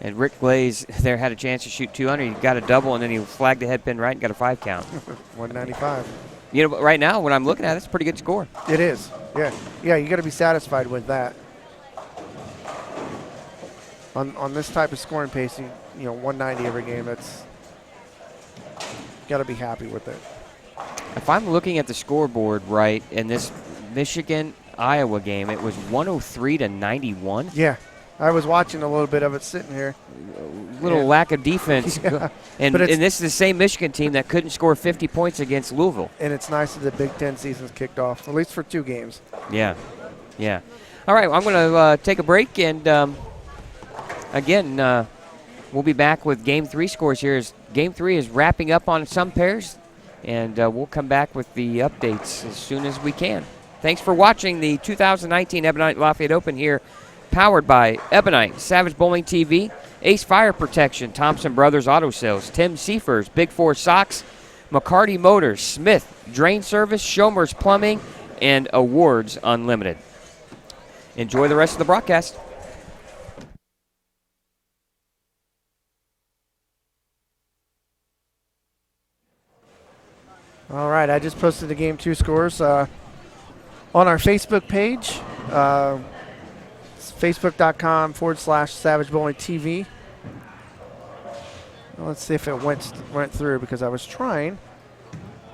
And Rick Glaze there had a chance to shoot 200. He got a double, and then he flagged the head pin right and got a 5 count. 195. But right now, when I'm looking at it, it's a pretty good score. It is, yeah. Yeah, you got to be satisfied with that. On this type of scoring pace, 190 every game, that's got to be happy with it. If I'm looking at the scoreboard right in this Michigan-Iowa game, it was 103 to 91. Yeah. I was watching a little bit of it sitting here. Little lack of defense. Yeah. And this is the same Michigan team that couldn't score 50 points against Louisville. And it's nice that the Big Ten season's kicked off, at least for 2 games. Yeah. All right, I'm going to take a break, and again, we'll be back with Game 3 scores here. As Game 3 is wrapping up on some pairs, and we'll come back with the updates as soon as we can. Thanks for watching the 2019 Ebonite Lafayette Open here, powered by Ebonite, Savage Bowling TV, Ace Fire Protection, Thompson Brothers Auto Sales, Tim Seifers, Big 4 Socks, McCarty Motors, Smith Drain Service, Schomer's Plumbing, and Awards Unlimited. Enjoy the rest of the broadcast. All right, I just posted the Game 2 scores on our Facebook page. Facebook.com/Savage Bowling TV. Well, let's see if it went through, because I was trying,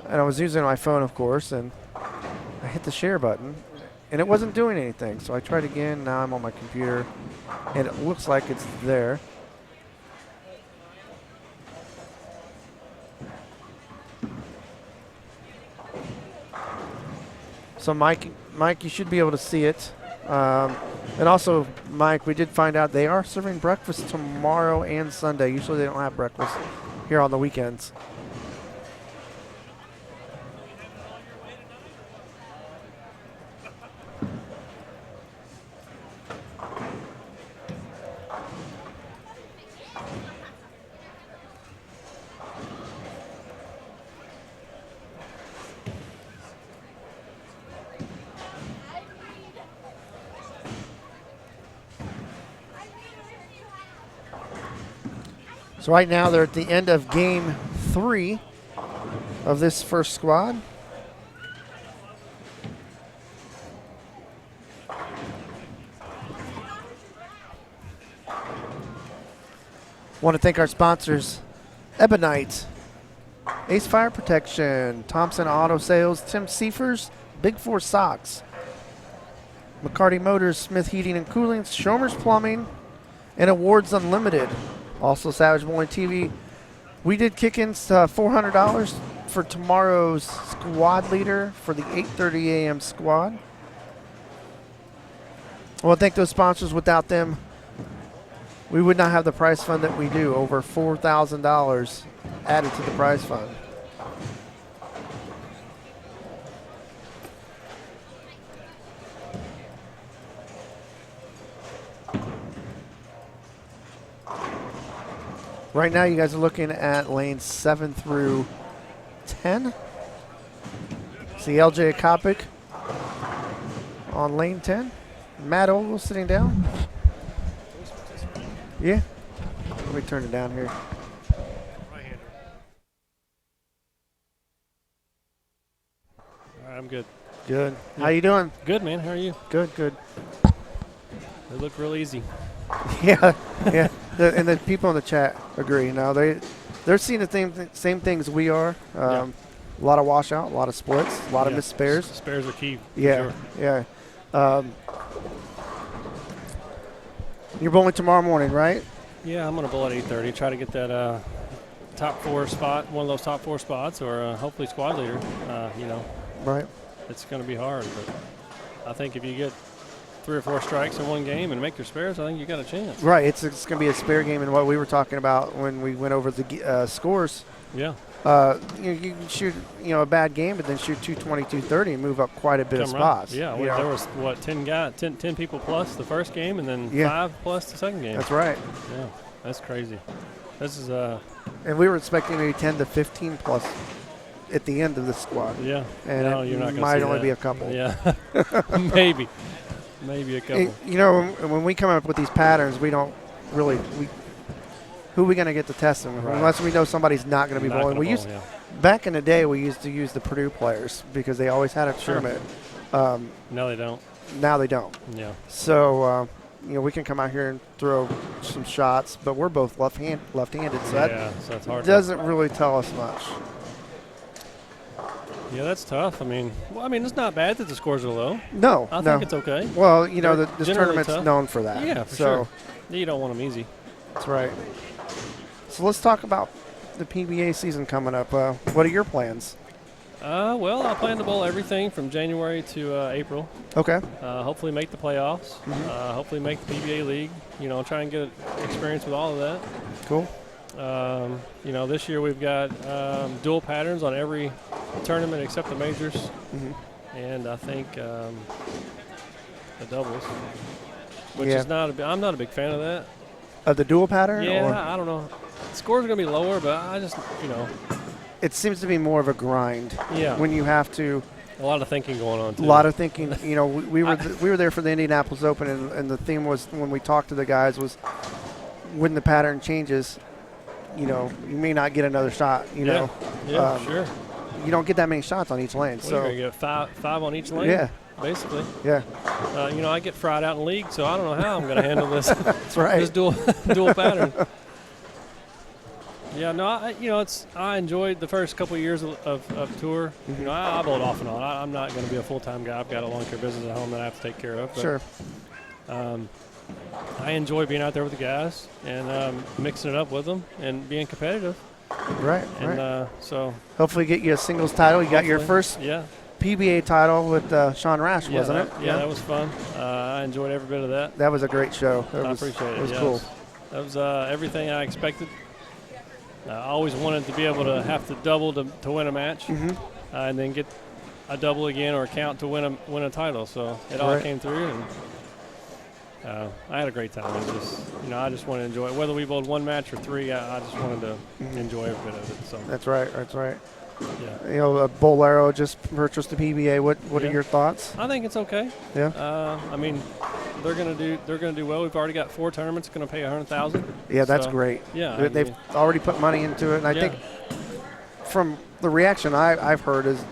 and I was using my phone, of course, and I hit the share button, and it wasn't doing anything. So I tried again. Now I'm on my computer, and it looks like it's there. So Mike, you should be able to see it. And also, Mike, we did find out they are serving breakfast tomorrow and Sunday. Usually they don't have breakfast here on the weekends. So right now they're at the end of Game 3 of this first squad. Want to thank our sponsors, Ebonite, Ace Fire Protection, Thompson Auto Sales, Tim Seifers, Big 4 Socks, McCarty Motors, Smith Heating and Cooling, Schomer's Plumbing, and Awards Unlimited. Also, Savage Bowling TV. We did kick in $400 for tomorrow's squad leader for the 8:30 a.m. squad. I want to thank those sponsors. Without them, we would not have the prize fund that we do. Over $4,000 added to the prize fund. Right now, you guys are looking at lanes 7 through 10. See LJ Akopik on lane 10. Matt Ogle sitting down. Yeah. Let me turn it down here. Right-hander. All right, I'm good. Good. How you doing? Good, man. How are you? Good, good. They look real easy. Yeah, yeah. And the people in the chat agree. Now they're seeing the same things we are. A lot of washout, a lot of splits, a lot of missed spares. Spares are key. Yeah, Sure. yeah. You're bowling tomorrow morning, right? Yeah, I'm gonna bowl at 8:30. Try to get that top 4 spot, one of those top 4 spots, or hopefully squad leader. Right. It's gonna be hard, but I think if you get 3 or 4 strikes in one game and make your spares, I think you got a chance. Right. It's going to be a spare game, and what we were talking about when we went over the scores. Yeah. You can shoot a bad game, but then shoot 220, 230, and move up quite a bit of spots. Yeah. There was 10 people plus the first game, and then 5 plus the second game. That's right. Yeah, that's crazy. This is And we were expecting maybe 10 to 15 plus at the end of the squad. Yeah. And no, it you're not gonna might see only that. be a couple. Yeah. Maybe a couple. When we come up with these patterns, we don't really who are we going to get to test them unless we know somebody's not going to be bowling. Back in the day, we used to use the Purdue players because they always had a tournament. No, they don't. Now they don't. Yeah. So we can come out here and throw some shots, but we're both left-handed, so that's hard. Doesn't really tell us much. Yeah, that's tough. I mean, it's not bad that the scores are low. No, I think it's okay. Well, this tournament's tough. known for that. Yeah, for sure. You don't want them easy. That's right. So let's talk about the PBA season coming up. What are your plans? Well, I plan to bowl everything from January to April. Okay. Hopefully make the playoffs. Hopefully make the PBA league. Try and get experience with all of that. Cool. This year we've got dual patterns on every tournament except the majors, and I think the doubles, which is I'm not a big fan of that. Of the dual pattern? Yeah, I don't know. The scores are going to be lower, but I just, It seems to be more of a grind. Yeah. When you have to. A lot of thinking going on, too. A lot of thinking. We were there for the Indianapolis Open, and the theme was, when we talked to the guys, was when the pattern changes, you may not get another shot, Yeah, sure. You don't get that many shots on each lane. Well, you're going to get five on each lane? Yeah. Basically. Yeah. I get fried out in league, so I don't know how I'm going to handle this. That's right. This dual pattern. Yeah, no, I enjoyed the first couple of years of tour. I bowled off and on. I'm not going to be a full-time guy. I've got a lawn care business at home that I have to take care of. But, sure. I enjoy being out there with the guys and mixing it up with them and being competitive. Right. And so hopefully get you a singles title. You got your first PBA title with Sean Rash, wasn't it? Yeah, that was fun. I enjoyed every bit of that. That was a great show. I appreciate it. It was cool. That was everything I expected. I always wanted to be able to have to double to win a match, and then get a double again or a count to win a title. So it all came through, and I had a great time. It just, I just wanted to enjoy it. Whether we bowled one match or 3, I just wanted to enjoy every bit of it. So that's right. Yeah. Bolero just purchased the PBA. What are your thoughts? I think it's okay. Yeah. They're gonna do well. We've already got 4 tournaments going to pay $100,000. Yeah, that's great. Yeah, they've already put money into it, and I think from the reaction I've heard is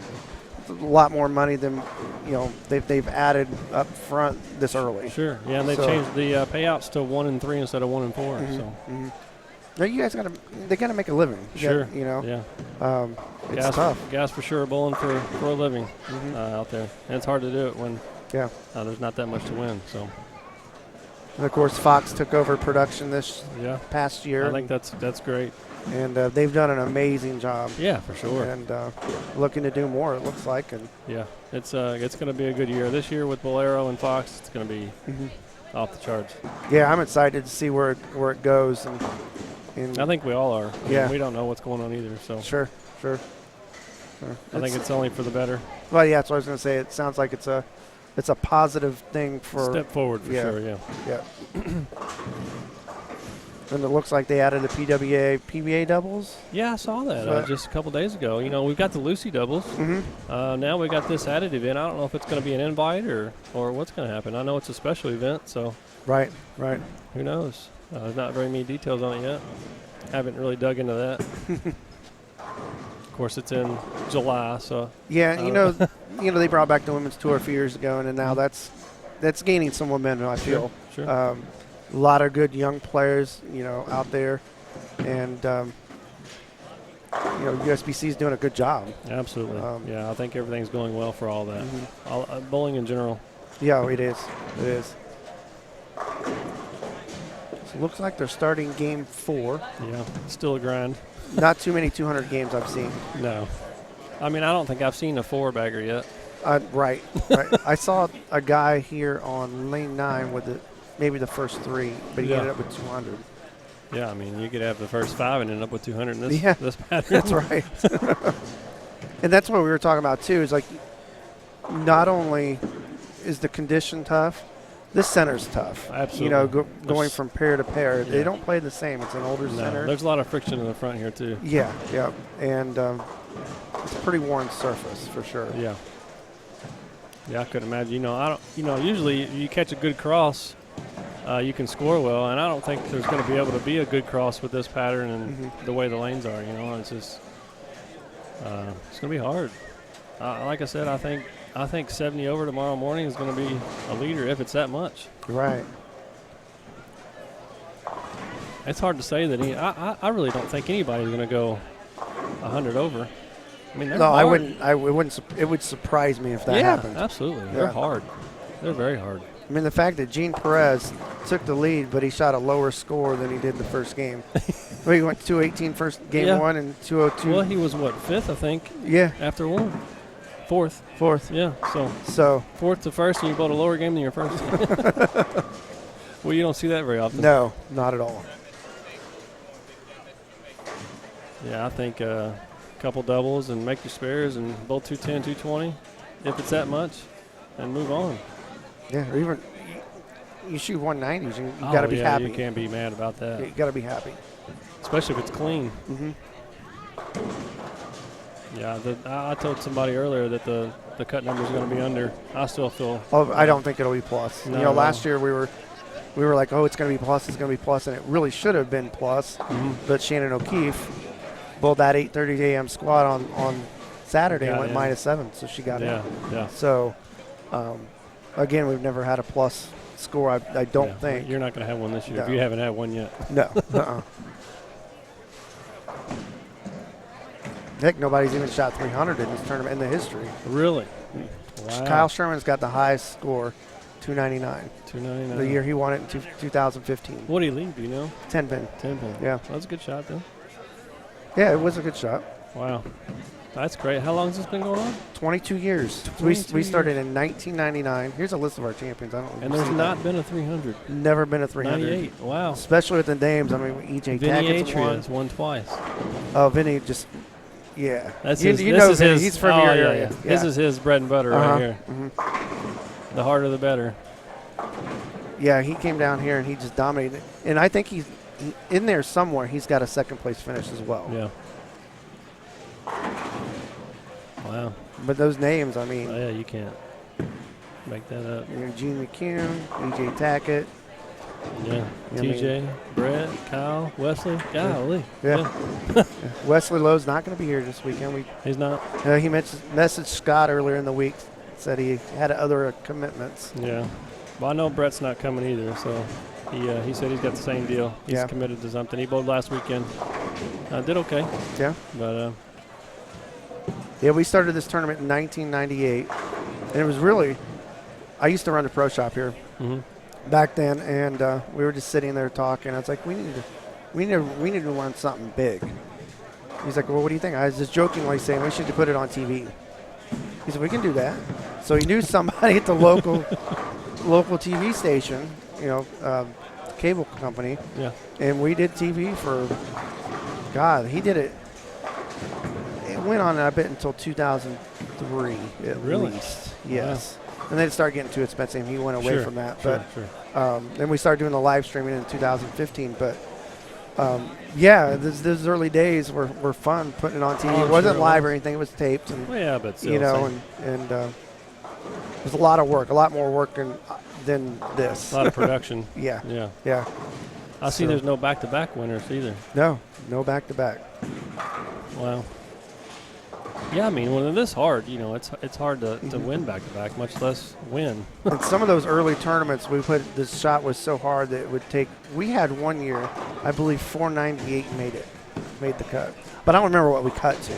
a lot more money than they've added up front this early. Sure. Yeah, and they've changed the payouts to 1 and 3 instead of 1 and 4. So. Now you guys gotta make a living. Sure. Yeah. It's guys, tough. Guys for sure are bowling for a living out there, and it's hard to do it when there's not that much to win. So. And of course, Fox took over production this past year. I think that's great. And they've done an amazing job. Yeah, for sure. And looking to do more, it looks like. And yeah, it's going to be a good year this year with Bolero and Fox. It's going to be off the charts. Yeah, I'm excited to see where it goes. And I think we all are. Yeah, we don't know what's going on either. So sure. I think it's only for the better. Well, yeah, that's what I was going to say. It sounds like it's a positive thing for step forward for sure. Yeah. And it looks like they added the PBA doubles. Yeah, I saw that But- just a couple days ago. You know, we've got the Lucy doubles. Now we got this added event. I don't know if it's going to be an invite or what's going to happen. I know it's a special event, so Right. who knows? There's not very many details on it yet. Haven't really dug into that. Of course, it's in July, so Yeah, they brought back the women's tour a few years ago, and now that's gaining some momentum, I feel. Sure. A lot of good young players, out there, and USBC is doing a good job. Absolutely. Yeah, I think everything's going well for all that. Bowling in general. Yeah, it is. It is. So it looks like they're starting game 4. Yeah, still a grind. Not too many 200 games I've seen. No. I mean, I don't think I've seen a 4-bagger yet. Right. I saw a guy here on lane 9 with maybe the first 3, but he ended up with 200. Yeah, I mean, you could have the first 5 and end up with 200 in this pattern. That's right. And that's what we were talking about, too, is like not only is the condition tough, this center's tough. Absolutely. Going from pair to pair. They don't play the same. It's an older center. There's a lot of friction in the front here, too. Yeah. And it's a pretty worn surface for sure. Yeah. Yeah, I could imagine. Usually you catch a good cross, you can score well, and I don't think there's going to be able to be a good cross with this pattern and the way the lanes are. It's just it's going to be hard. Like I said, I think 70 over tomorrow morning is going to be a leader if it's that much. Right. It's hard to say that I really don't think anybody's going to go 100 over. I mean, no, I wouldn't. It would surprise me if that happened. Absolutely. They're hard. They're very hard. I mean, the fact that Gene Perez took the lead, but he shot a lower score than he did the first game. He went 218 first game 1 and 202. Well, he was what, 5th, I think. Yeah. After 1. 4th. Yeah. So 4th to 1st, and you bowled a lower game than your first. Well, you don't see that very often. No, not at all. Yeah, I think couple doubles and make your spares and bowl 210, 220 if it's that much, and move on. Yeah, or even you shoot 190s, you got to be happy. You can't be mad about that. You got to be happy, especially if it's clean. Yeah, I told somebody earlier that the cut number is going to be under. I still feel. Oh, I don't think it'll be plus. No, last year we were like, oh, it's going to be plus, and it really should have been plus. But Shannon O'Keefe bowled that 8:30 a.m. squad on Saturday and went -7, so she got it. Yeah. So, again, we've never had a plus score. I don't think. You're not going to have one this year No. if you haven't had one yet. No. Heck, nobody's even shot 300 in this tournament in the history. Really? Wow. Kyle Sherman's got the highest score, 299. 299. The year he won it in 2015. What did he leave? Do you know? 10 pin. 10 pin. Yeah. That was a good shot, then. Yeah, it was a good shot. Wow. That's great. How long has this been going on? 22 years. 22 we started in 1999. Here's a list of our champions. And there's not been a 300. Never been a 300. 98. Wow. Especially with the names. I mean, E.J. Vinny Tackett's Atria has won twice. Oh, Vinny just, yeah. That's you know Vinny. He's from your area. Yeah. This is his bread and butter right here. The harder the better. Yeah, he came down here and he just dominated. And I think he's in there somewhere. He's got a second place finish as well. Yeah. Wow. But those names, I mean. Oh, yeah, you can't make that up. Gene McCune, E.J. Tackett. Yeah. TJ, Brett, Kyle, Wesley. Golly. Yeah. Wesley Lowe's not going to be here this weekend. He's not? He messaged Scott earlier in the week, said he had other commitments. Yeah. Well, I know Brett's not coming either, so he said he's got the same deal. He's committed to something. He bowled last weekend. Did okay. Yeah. But yeah, we started this tournament in 1998, and it was really. I used to run the pro shop here back then, and we were just sitting there talking. I was like, we need to run something big. He's like, well, what do you think? I was just jokingly saying we should put it on TV. He said, we can do that. So he knew somebody at the local TV station, cable company. Yeah. And we did TV for. God, he did it. It went on, I bet, until 2003 at least. Yes. Wow. And then it started getting too expensive. He went away from that. Sure. Then we started doing the live streaming in 2015. But Yeah, those early days were fun putting it on TV. Oh, It wasn't sure it live was. or anything. It was taped. And, Well, yeah, but still, you know, same. and it was a lot of work, a lot more work than this. A lot of production. Yeah, Yeah. yeah. I see So- there's no back-to-back winners either. No back-to-back. Wow. Yeah, I mean, when it's hard, you know, it's hard to win back-to-back, much less win. In some of those early tournaments, this shot was so hard that it would take. We had one year, I believe, 498 made the cut. But I don't remember what we cut to.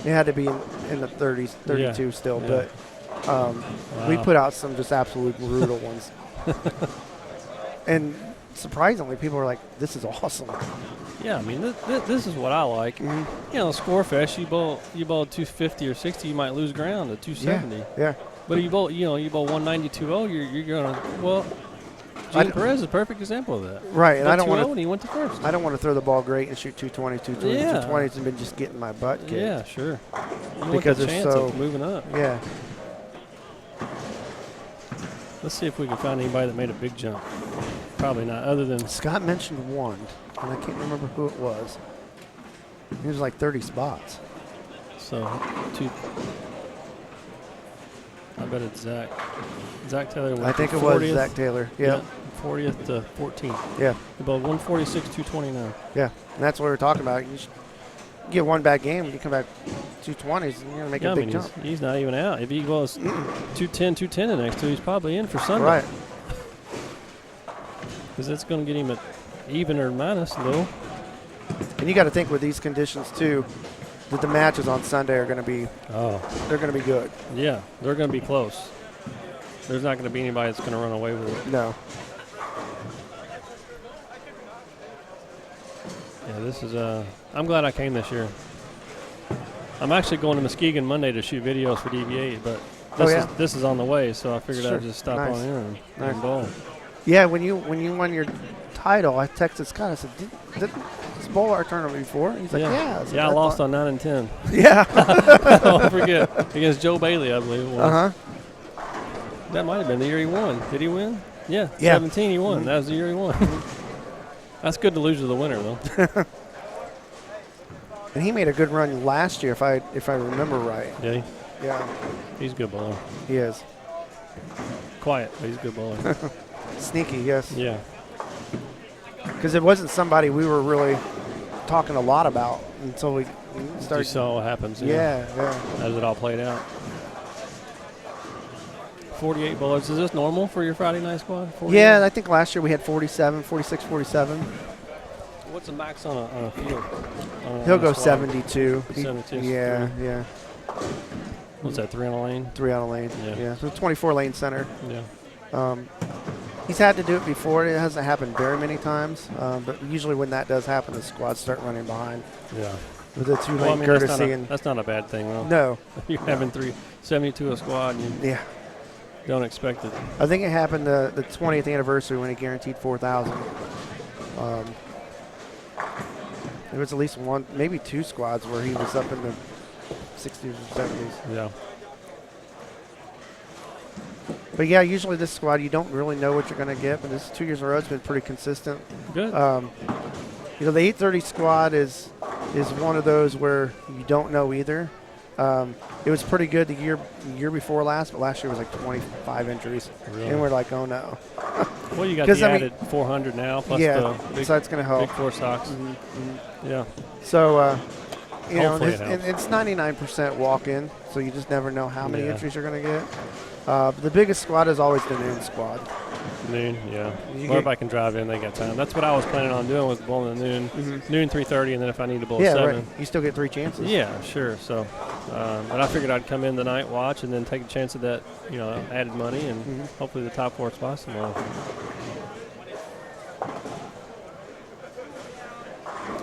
It had to be in the 30s, 32 Yeah, still. yeah. But we Wow. put out some just absolute brutal ones. And surprisingly, people were like, "This is awesome." Yeah, I mean, this is what I like. Mhm. You know, Scorefest, you bowl 250 or 60, you might lose ground at 270. Yeah. But you bowl 190, 2-0, you're gonna, well, I Gene d- Perez is a perfect example of that. Right, and I don't 2-0 want and he went to first. to. I don't want to throw the ball great and shoot 220, 220, Yeah. 220s and been just getting my butt kicked. Yeah, sure. You want Because the they're chance so- of moving up. Yeah. Let's see if we can find anybody that made a big jump. Probably not, other than Scott mentioned one, and I can't remember who it was. He was like 30 spots. two. I bet it's Zach. Zach Taylor went I think from it was 40th, Zach Taylor. Yeah. 40th to 14th. Yeah. About 146, 229. Yeah. And that's what we were talking about. You should get one bad game, you come back 220s, and you're going to make Yeah, a I big mean, jump. he's not even out. If he goes 210 the next two, he's probably in for Sunday. Right. Because it's going to get him at even or minus a little. And you got to think with these conditions, too, that the matches on Sunday are going to be, Oh. they're going to be good. Yeah, they're going to be close. There's not going to be anybody that's going to run away with it. No. Yeah, this is I'm glad I came this year. I'm actually going to Muskegon Monday to shoot videos for DV8, but this is on the way, so I figured Sure. I'd just stop Nice. on in Nice. and bowl. Yeah, when you won your title, I texted Scott. I said, did this bowl our tournament before? He's like, yeah. said, I lost thought- on 9 and 10. Yeah. Don't forget, against Joe Bailey, I believe it was. Uh-huh. That might have been the year he won. Did he win? Yeah, Yeah. 17 he won. That was the year he won. That's good to lose to the winner, though. And he made a good run last year, if I remember right. Yeah, Yeah, he's a good bowler. he is. Quiet, but he's a good bowler. Sneaky, yes. Yeah. Because it wasn't somebody we were really talking a lot about until we You started. saw what happens. Yeah. As it all played out. 48 bowlers. Is this normal for your Friday night squad? 48? Yeah, I think last year we had 47, 46, 47. What's the max on a field? He'll on a go squad? 72. 72. Yeah, yeah. What's that, 3 on a lane? 3 on a lane. Yeah. Yeah. So 24 lane center. Yeah. He's had to do it before. It hasn't happened very many times. But usually when that does happen, the squads start running behind Yeah. with the 2 Well, I lane mean, courtesy. And that's not a bad thing, though. no. You're having 72 a squad, and you Yeah. don't expect it. I think it happened the 20th anniversary when he guaranteed 4,000. There was at least one, maybe 2 squads where he was up in the 60s or 70s. Yeah. But yeah, usually this squad you don't really know what you're going to get, but this 2 years in a row it's been pretty consistent. Good. The 830 squad is one of those where you don't know either. It was pretty good the year before last, but last year was like 25 entries, Really? and we're like, oh no. Well, you got 'cause, the I mean- added 400 now, plus Yeah, the big, so that's going to help. big 4 stocks. Yeah. So, you know, Hopefully it and it's 99% walk-in, so you just never know how many Yeah. entries you're going to get. The biggest squad is always the noon squad. Noon, yeah. You Or get- if I can drive in, they got time. That's what I was planning on doing, was bowling at noon. Noon, 3:30, and then if I need to bowl Yeah, 7. right. You still get 3 chances. Yeah, sure. So, but I figured I'd come in tonight, watch, and then take a chance at that, added money, and hopefully the top 4 spots tomorrow.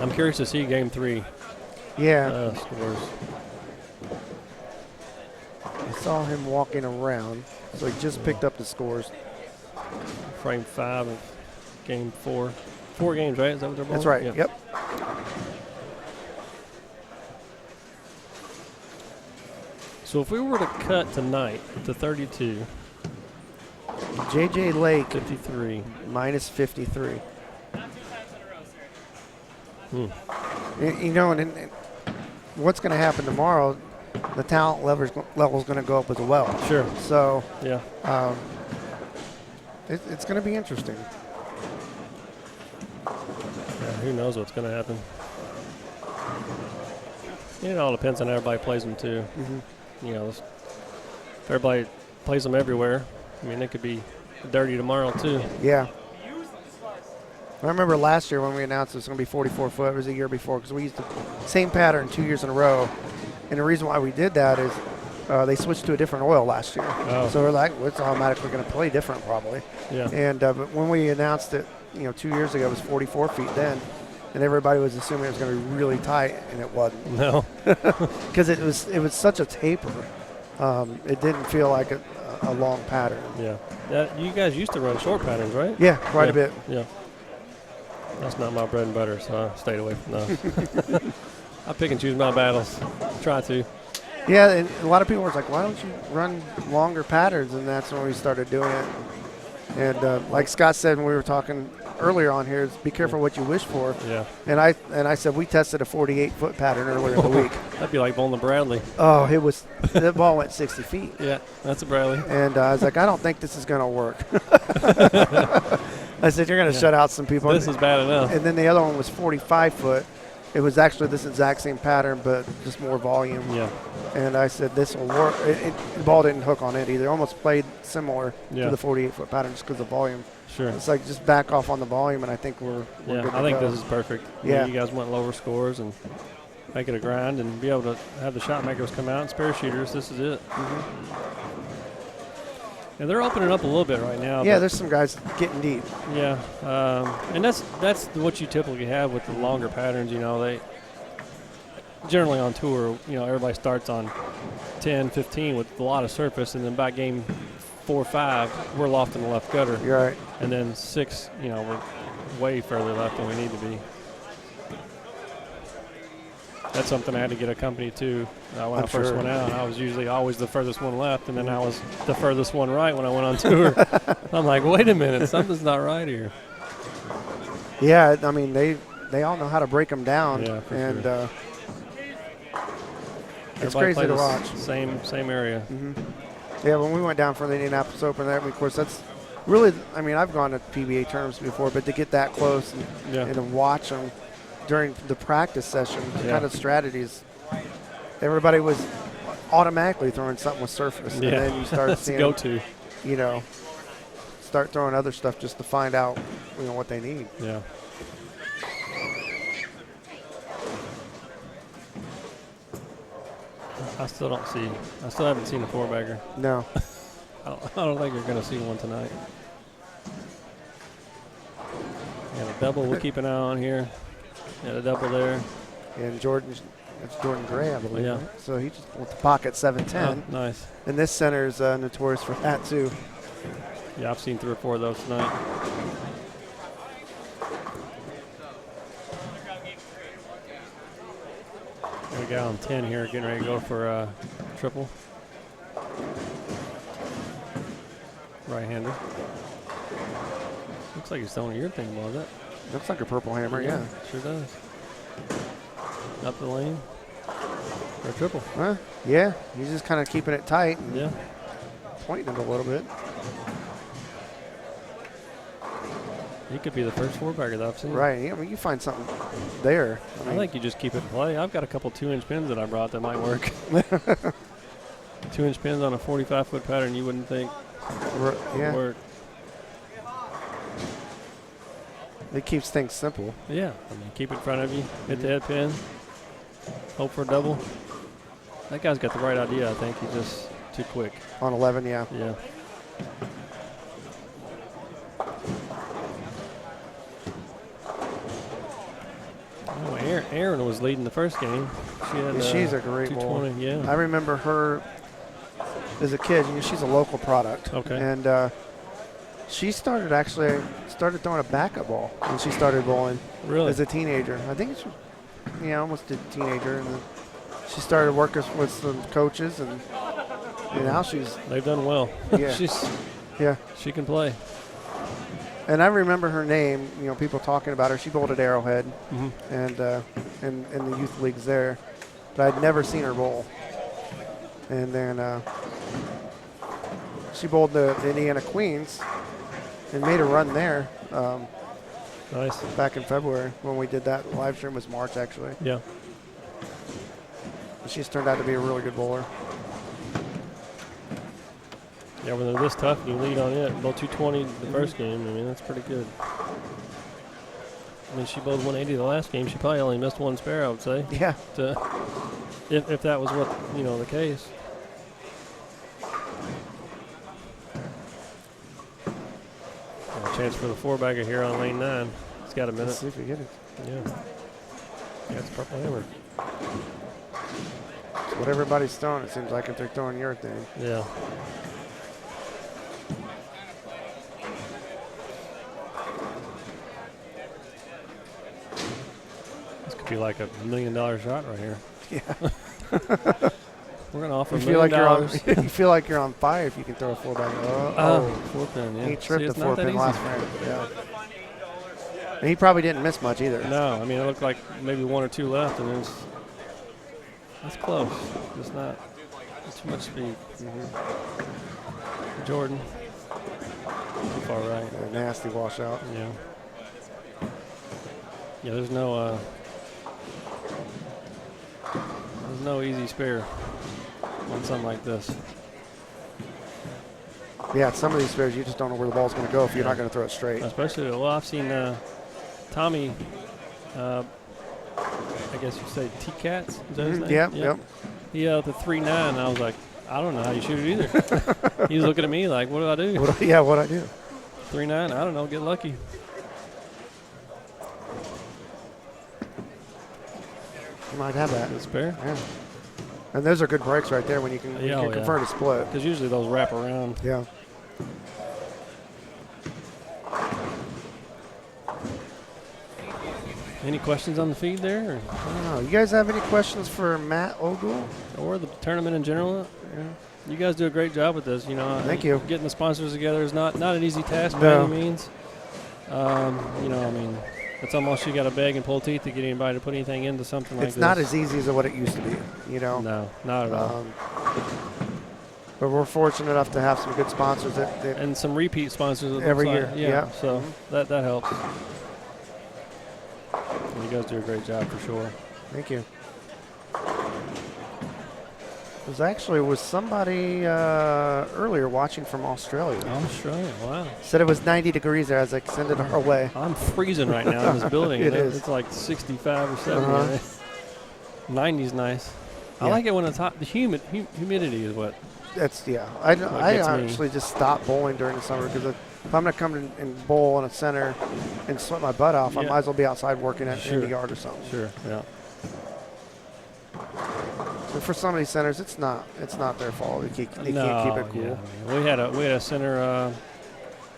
I'm curious to see Game 3 Yeah. scores. I saw him walking around, so he just picked up the scores. Frame 5 of Game 4. 4 games, right? Is that what they're bowling? That's right. Yeah. Yep. So if we were to cut tonight to 32, JJ Lake 53. minus 53. You know, and what's going to happen tomorrow, the talent level is going to go up as well. Sure. So Yeah. it's going to be interesting. Yeah, who knows what's going to happen. It all depends on how everybody plays them, too. You know, if everybody plays them everywhere, I mean, it could be dirty tomorrow, too. Yeah. I remember last year when we announced it was going to be 44 foot. It was a year before because we used the same pattern 2 years in a row. And the reason why we did that is they switched to a different oil last year. Oh. So we're like, well, it's automatically going to play different probably. Yeah. And but when we announced it, 2 years ago, it was 44 feet then. And everybody was assuming it was going to be really tight, and it wasn't. No. Because it was such a taper. It didn't feel like a long pattern. Yeah. You guys used to run short patterns, right? Yeah, quite a bit. Yeah. That's not my bread and butter, so I stayed away from those. I pick and choose my battles. Try to. Yeah, and a lot of people were like, why don't you run longer patterns? And that's when we started doing it. And like Scott said when we were talking earlier on here, is be careful what you wish for. Yeah. And I said we tested a 48-foot pattern earlier in the week. That'd be like bowling the Bradley. Oh, the ball went 60 feet. Yeah, that's a Bradley. And I was like, I don't think this is going to work. I said, you're going to shut out some people. This is bad enough. And then the other one was 45 foot. It was actually this exact same pattern, but just more volume. Yeah. And I said, this will work. The ball didn't hook on it either. Almost played similar to the 48-foot pattern just because of volume. Sure. It's like just back off on the volume, and I think we're good to I think go. this is perfect. Yeah. You guys want lower scores and make it a grind and be able to have the shot makers come out and spare shooters. This is it. And they're opening up a little bit right now. Yeah, there's some guys getting deep. Yeah, and that's what you typically have with the longer patterns. They generally on tour, everybody starts on 10, 15 with a lot of surface, and then by game 4 or 5, we're loft in the left gutter. You're right. And then 6, we're way further left than we need to be. That's something I had to get accompanied to when I first went out. I was usually always the furthest one left, and then I was the furthest one right when I went on tour. I'm like, wait a minute, something's not right here. Yeah, I mean, they all know how to break them down. Yeah, for and sure. It's Everybody crazy to plays watch. Same area. Yeah, when we went down for the Indianapolis Open, of course, that's really, I mean, I've gone to PBA tournaments before, but to get that close and to watch them during the practice session, the kind of strategies, everybody was automatically throwing something with surface. And then you start seeing, go-to. Start throwing other stuff just to find out, what they need. Yeah. I still haven't seen a 4-bagger. No. I don't think you're going to see one tonight. And a double we'll keep an eye on here. And a double there. And it's Jordan Gray, I believe. Yeah. Right? So he just with the pocket 710. Oh, nice. And this center is notorious for that, too. Yeah, I've seen 3 or 4 of those tonight. We got on 10 here, getting ready to go for a triple. Right-hander. Looks like he's throwing your thing, was it? Looks like a purple hammer, yeah. Sure does. Up the lane for a triple. Huh? Yeah, he's just kind of keeping it tight and Yeah. pointing it a little bit. He could be the first 4-bagger that I've seen. Right. I mean, you find something there. I think you just keep it in play. I've got a couple 2-inch pins that I brought that might work. 2-inch pins on a 45-foot pattern you wouldn't think would work. It keeps things simple. Yeah. I mean, keep it in front of you. Hit the head pin. Hope for a double. That guy's got the right idea, I think. He's just too quick. On 11, yeah. Yeah. Oh, Aaron was leading the first game. She's a great bowler. 220, yeah. I remember her as a kid. She's a local product. Okay. And she started throwing a backup ball when she started bowling. Really? As a teenager. I think it's almost a teenager. And then she started working with some coaches, and now she's. They've done well. Yeah. Yeah. Yeah. She can play. And I remember her name, people talking about her. She bowled at Arrowhead Mm-hmm. and in the youth leagues there. But I'd never seen her bowl. And then she bowled the Indiana Queens and made a run there Nice. back in February when we did that live stream. It was March, actually. Yeah. She's turned out to be a really good bowler. Yeah, when they're this tough, you lead on it. Bowled 220 the first game. I mean, that's pretty good. I mean, she bowled 180 the last game. She probably only missed one spare, I would say. Yeah. If that was what, the case. A chance for the 4-bagger here on lane 9. It's got a minute. Let's see if we get it. Yeah. Yeah, it's Purple Hammer. It's what everybody's throwing, it seems like, if they're throwing your thing. Yeah. This could be like a $1 million shot right here. Yeah. We're going to offer You $1 feel like million. you feel like you're on fire if you can throw a 4-bagger. Oh, 4-pin, yeah. He tripped See, the it's not that 4-pin easy. last frame. Yeah. And he probably didn't miss much either. No, I mean, it looked like maybe 1 or 2 left, and that's close. Just not too much speed. Jordan. Too far right. A nasty washout. Yeah. Yeah, there's no easy spare on something like this. Yeah, some of these spares you just don't know where the ball's going to go if you're not going to throw it straight. Especially, well, I've seen Tommy, I guess you say T-Cats, is that his name? Yeah, yep. He the 3.9, and I was like, I don't know how you shoot it either. He was looking at me like, what do I do? What'd I do? 3.9, I don't know, get lucky. You might have that. Good spare. Yeah. And those are good breaks right there when you can, Yeah, convert a split. Because usually those wrap around. Yeah. Any questions on the feed there? I don't know. You guys have any questions for Matt Ogle? Or the tournament in general? Yeah. You guys do a great job with this. Thank you. Getting the sponsors together is not an easy task by No. any means. I mean, it's almost you got to beg and pull teeth to get anybody to put anything into something like this. It's not as easy as what it used to be, No, not at all. But we're fortunate enough to have some good sponsors that And some repeat sponsors it every looks year. like. Yeah. So that helps. You guys do a great job for sure. Thank you. It was somebody earlier watching from Australia. Australia, wow. Said it was 90 degrees there as I extended our way. I'm freezing right now in this building. It is. It's like 65 or 70. 90's nice. I Yeah. like it when it's hot. The humidity is what. I gets me. actually just stopped bowling during the summer because if I'm going to come and bowl in a center and sweat my butt off, I Yeah. might as well be outside working in Sure. the yard or something. Sure, yeah. But for some of these centers, it's not their fault. They can't keep it cool. Yeah. We had a center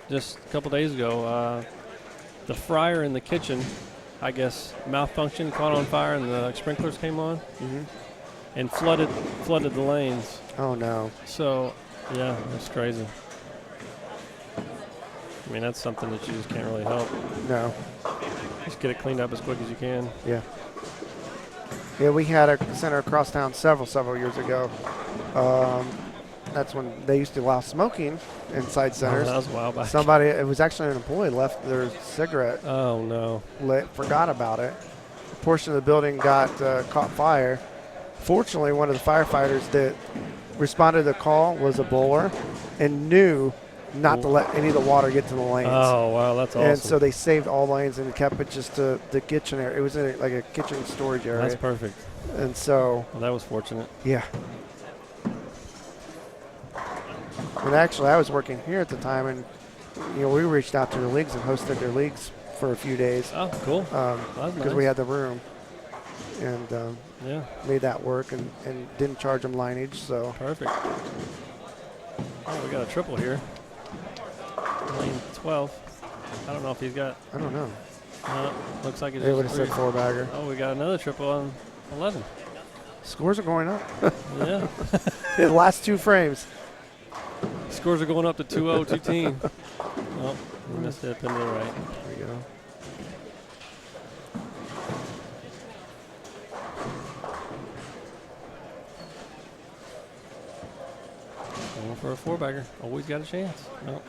just a couple days ago. The fryer in the kitchen, I guess, malfunctioned, caught on fire, and the sprinklers came on and flooded the lanes. Oh no. So, yeah, it's crazy. I mean, that's something that you just can't really help. No. Just get it cleaned up as quick as you can. Yeah. Yeah, we had a center across town several years ago. That's when they used to allow smoking inside centers. That was a while back. It was actually an employee left their cigarette Oh, no. lit, forgot about it. A portion of the building got caught fire. Fortunately, one of the firefighters that responded to the call was a bowler and knew not to let any of the water get to the lanes. Oh, wow, that's awesome. And so they saved all lanes and kept it just to the kitchen area. It was in like a kitchen storage area. That's perfect. And so, Well, that was fortunate. yeah. And actually, I was working here at the time, and we reached out to the leagues and hosted their leagues for a few days Oh, cool. because That's nice. we had the room, and Yeah, made that work, and didn't charge them lineage. So perfect. Oh, we got a triple here. Lane 12. I don't know if he's got. I don't know. Looks like it's They would have just said three. 4-bagger. Oh, we got another triple on 11. Scores are going up. Yeah. The last two frames. Scores are going up to 2-0, 2-team. Oh, we missed it up into the right. There we go. Going for a four-bagger. Always got a chance. No.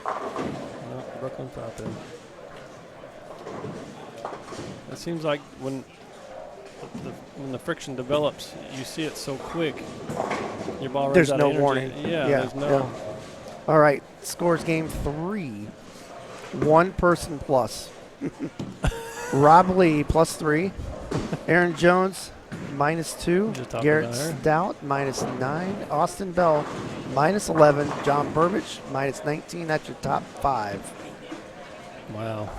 No, Brooklyn top in. It seems like when the friction develops, you see it so quick. Your ball runs There's out no of energy. warning. Yeah, Yeah, there's no. yeah. All right, scores game 3. 1 person plus. Rob Lee +3. Aaron Jones -2. Just talking Garrett about her. Stout -9. Austin Bell -11. John Burbage -19. That's your top 5. Wow.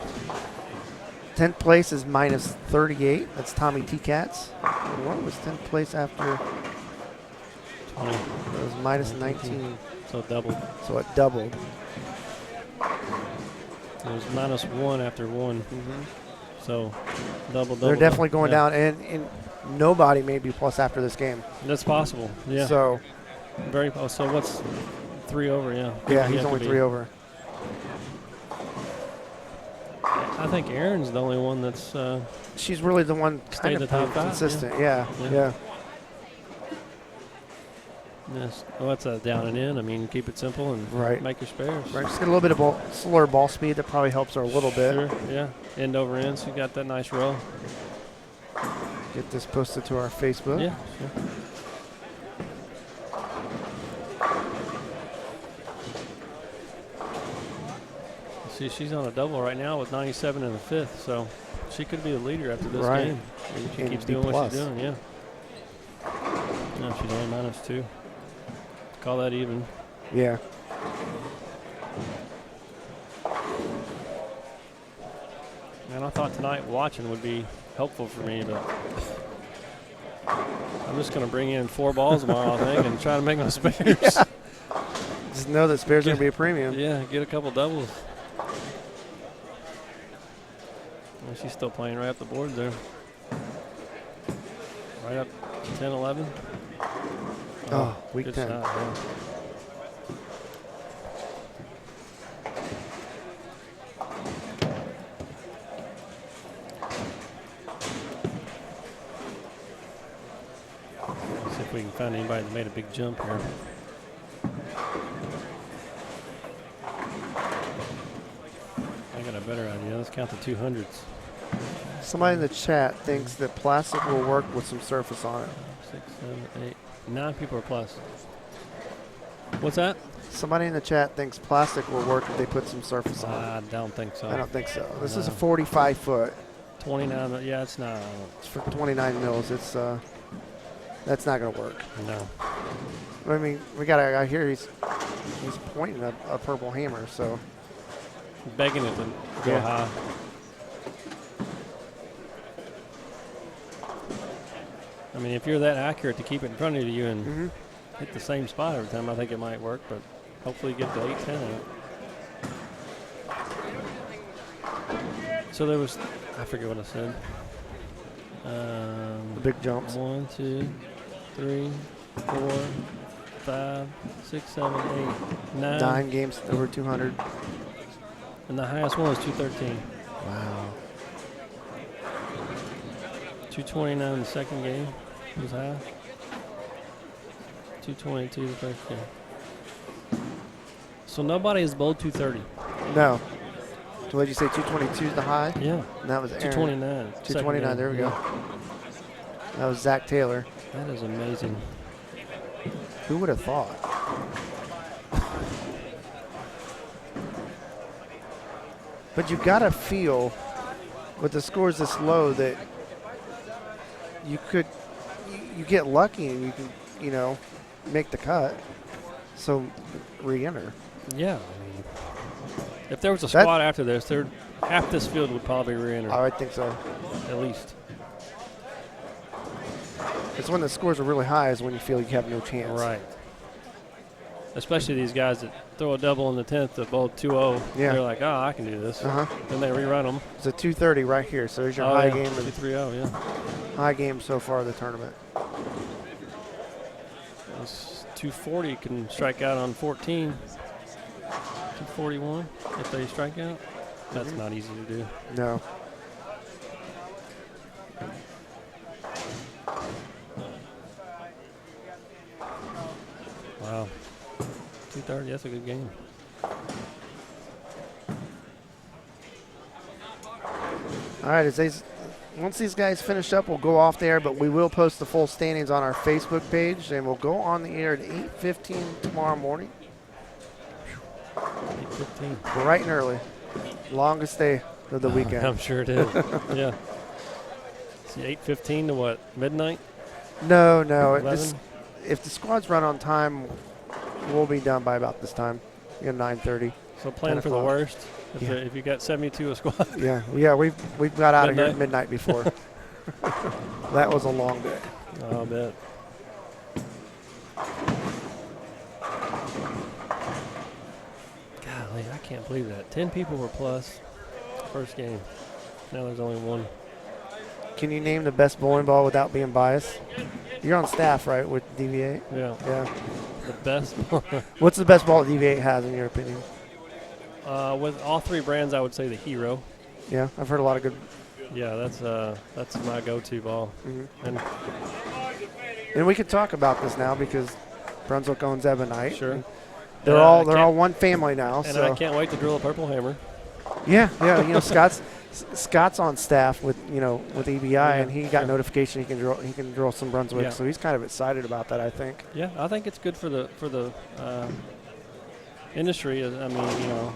10th place is -38. That's Tommy T-Cats. What was 10th place after? 20. It was -19. So it doubled. So it doubled. It was -1 after 1. So double. They're definitely going yeah. down, and nobody may be plus after this game. That's possible. Yeah. So Very. Oh, so what's 3 over? Yeah. yeah, You he's have to only be- 3 over. I think Aaron's the only one that's. She's really the one Stayed kind in of the top 5, consistent. Yeah. Yeah. Yeah. Yes. Well, that's a down and in. I mean, keep it simple and Right. make your spares. Right. Just get a little bit of slower ball speed. That probably helps her a little bit. Sure. Yeah. End over end. So you got that nice row. Get this posted to our Facebook. Yeah. Sure. See, she's on a double right now with 97 in the 5th, so she could be the leader after this Right. game. If she And keeps B doing what plus. she's doing, yeah. No, she's only -2. Call that even. Yeah. Man, I thought tonight watching would be helpful for me, but I'm just going to bring in 4 balls tomorrow, I think, and try to make my spares. Just know that spares are going to be a premium. Yeah, get a couple doubles. Well, she's still playing right up the board there. Right up 10, 11. Oh, weak good 10. shot, yeah. See if we can find anybody that made a big jump here. I got a better idea. Let's count the 200s. Somebody in the chat thinks that plastic will work with some surface on it. 6, 7, 8, 9 people are plus. What's that? Somebody in the chat thinks plastic will work if they put some surface on it. I don't think so. I don't think so. This is a No. 45 foot. 29. Yeah, it's not. It's for 29 mils. It's that's not going to work. No. I mean, we got a guy here. He's pointing a purple hammer. So Begging it to go Yeah. high. I mean, if you're that accurate to keep it in front of you and hit the same spot every time, I think it might work, but hopefully you get to 8, 10 in it. So there was, I forget what I said. the big jumps. 1, 2, 3, 4, 5, 6, 7, 8, 9. 9 games over 200. And the highest one was 213. Wow. 229 in the second game was high. 222 the first game. So nobody has bowled 230. No. So what did you say? 222 is the high? Yeah. And that was Aaron. 229. 229. There we go. That was Zach Taylor. That is amazing. Who would have thought? But you got to feel with the scores this low that you could, you get lucky and you can, make the cut. So re-enter. Yeah. I mean, if there was a squad after this, half this field would probably re-enter. I would think so. At least. It's when the scores are really high is when you feel you have no chance. Right. Especially these guys that throw a double in the 10th to bowl 2-0. Yeah. They're like, oh, I can do this. Then they rerun them. It's a 230 right here. So there's your high game. 2-3-0, yeah. High game so far of the tournament. This 240 can strike out on 14. 241 if they strike out. That's not easy to do. No. Wow. 230, that's a good game. All right, once these guys finish up, we'll go off the air, but we will post the full standings on our Facebook page, and we'll go on the air at 8:15 tomorrow morning. 8:15. Bright and early. Longest day of the weekend. I'm sure it is. Yeah. See, 8:15 to what? Midnight? No. 11? If the squads run on time, we'll be done by about this time. 9:30. So plan 10 for the o'clock. worst. Yeah. If you got 72 a squad. Yeah. We've got out of here at midnight before. That was a long day. I'll bet. Golly, I can't believe that. 10 people were plus first game. Now there's only one. Can you name the best bowling ball without being biased? You're on staff, right, with DV8? Yeah. Yeah. The best. What's the best ball that DV8 has, in your opinion? With all three brands, I would say the Hero. Yeah, I've heard a lot of good. Yeah, that's my go-to ball. Mm-hmm. And And we can talk about this now because Brunswick owns Ebonite. sure. They're all one family now. And so I can't wait to drill a purple hammer. yeah. Scott's on staff with EBI, and he got notification he can drill some Brunswick, Yeah. so he's kind of excited about that, I think. Yeah, I think it's good for the industry. I mean,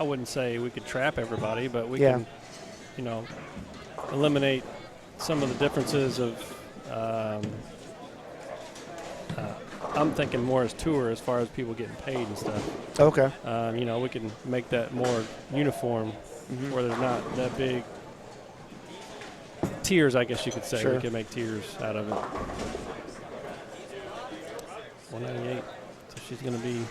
I wouldn't say we could trap everybody, but we can, eliminate some of the differences of. I'm thinking more as tour as far as people getting paid and stuff. Okay. We can make that more uniform, where there's not that big tiers, I guess you could say. Sure. We can make tiers out of it. 198. So she's going to be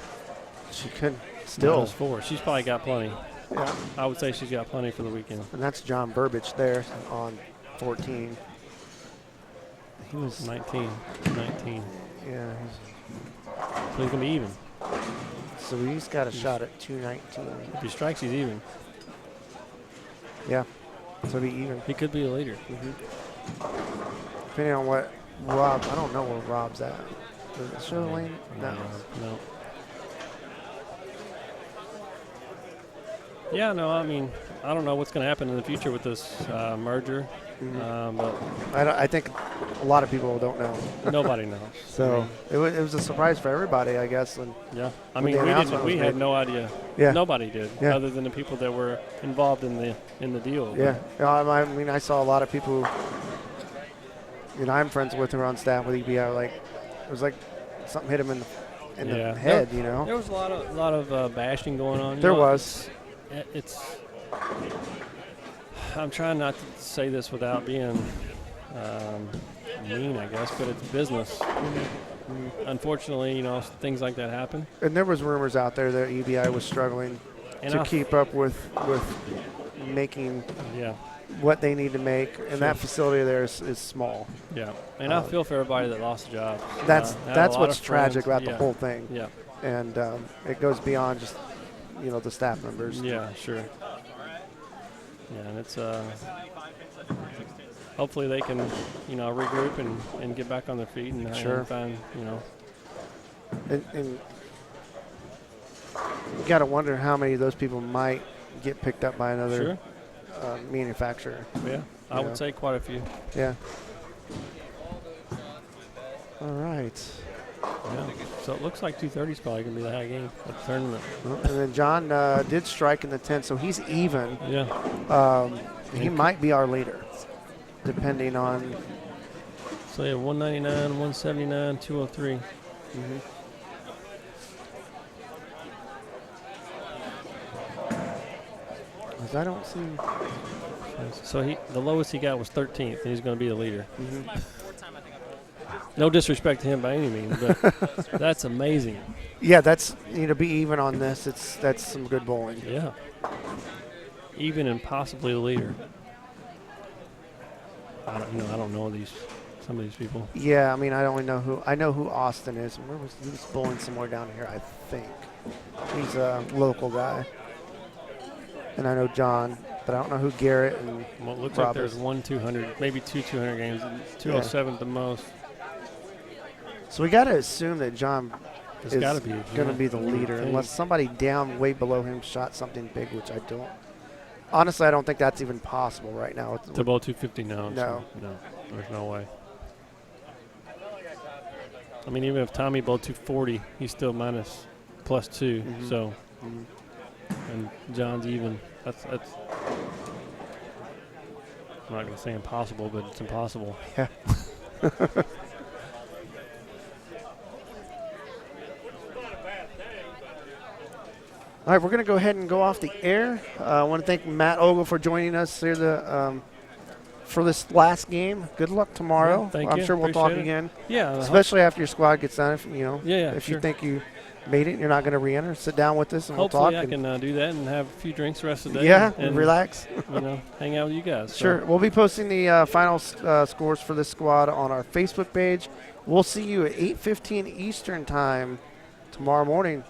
She could still. -4. She's probably got plenty. Yeah. I would say she's got plenty for the weekend. And that's John Burbage there on 14. He was 19. Yeah. So he's going to be even. So he's got a shot at 219. If he strikes, he's even. Yeah. So be even. He could be a leader. Depending on what Rob. I don't know where Rob's at. Does it show the lane? No. No. Yeah, no, I mean, I don't know what's going to happen in the future with this merger, but I think a lot of people don't know. nobody knows. So it was a surprise for everybody, I guess. And Yeah, I when mean, the announcement we was had made. no idea. Yeah. Nobody did, Yeah. other than the people that were involved in the deal. Yeah. I mean, I saw a lot of people who, I'm friends with who are on staff with EBI. Like, it was like something hit him in the head, There was a lot of bashing going on. There was. It's. I'm trying not to say this without being mean, I guess, but it's business. Unfortunately, things like that happen. And there was rumors out there that EBI was struggling to keep up with making what they need to make, and that facility there is small. Yeah, and I feel for everybody that lost a job. That's what's tragic about the Yeah. whole thing. Yeah. And it goes beyond just the staff members. Yeah, sure. Yeah, and it's hopefully they can regroup and get back on their feet and find And you got to wonder how many of those people might get picked up by another manufacturer. Yeah, I would say quite a few. Yeah. All right. Yeah. So it looks like 230 is probably going to be the high game at the tournament. Well, and then John did strike in the 10th, so he's even. Yeah. He might be our leader, depending on. So yeah, 199, 179, 203. Because I don't see. So the lowest he got was 13th, and he's going to be the leader. No disrespect to him by any means, but that's amazing. Yeah, that's to be even on this. That's some good bowling. Yeah. Even and possibly the leader. I don't know these some of these people. Yeah, I mean, I know who Austin is. He was bowling somewhere down here, I think. He's a local guy. And I know John, but I don't know who Garrett and Well, it looks Rob like there's is. 1 200, maybe 2 200 games. 207 at the most. So we got to assume that John It's is got to be going to be the leader, unless somebody down way below him shot something big, which I don't. Honestly, I don't think that's even possible right now. to bowl 250 now. No. No, there's no way. I mean, even if Tommy bowled 240, he's still minus +2. Mhm. So, Mhm. and John's even. That's. I'm not going to say impossible, but it's impossible. Yeah. All right, we're going to go ahead and go off the air. I want to thank Matt Ogle for joining us here for this last game. Good luck tomorrow. Yeah, thank I'm you. sure we'll talk Appreciate it. again, Yeah. especially after your squad gets done. If you Yeah, you think you made it, and you're not going to re-enter. Sit down with us and we'll talk. Hopefully, I can do that and have a few drinks the rest of the day. Yeah, and relax. hang out with you guys. So. Sure. We'll be posting the final scores for this squad on our Facebook page. We'll see you at 8:15 Eastern time tomorrow morning.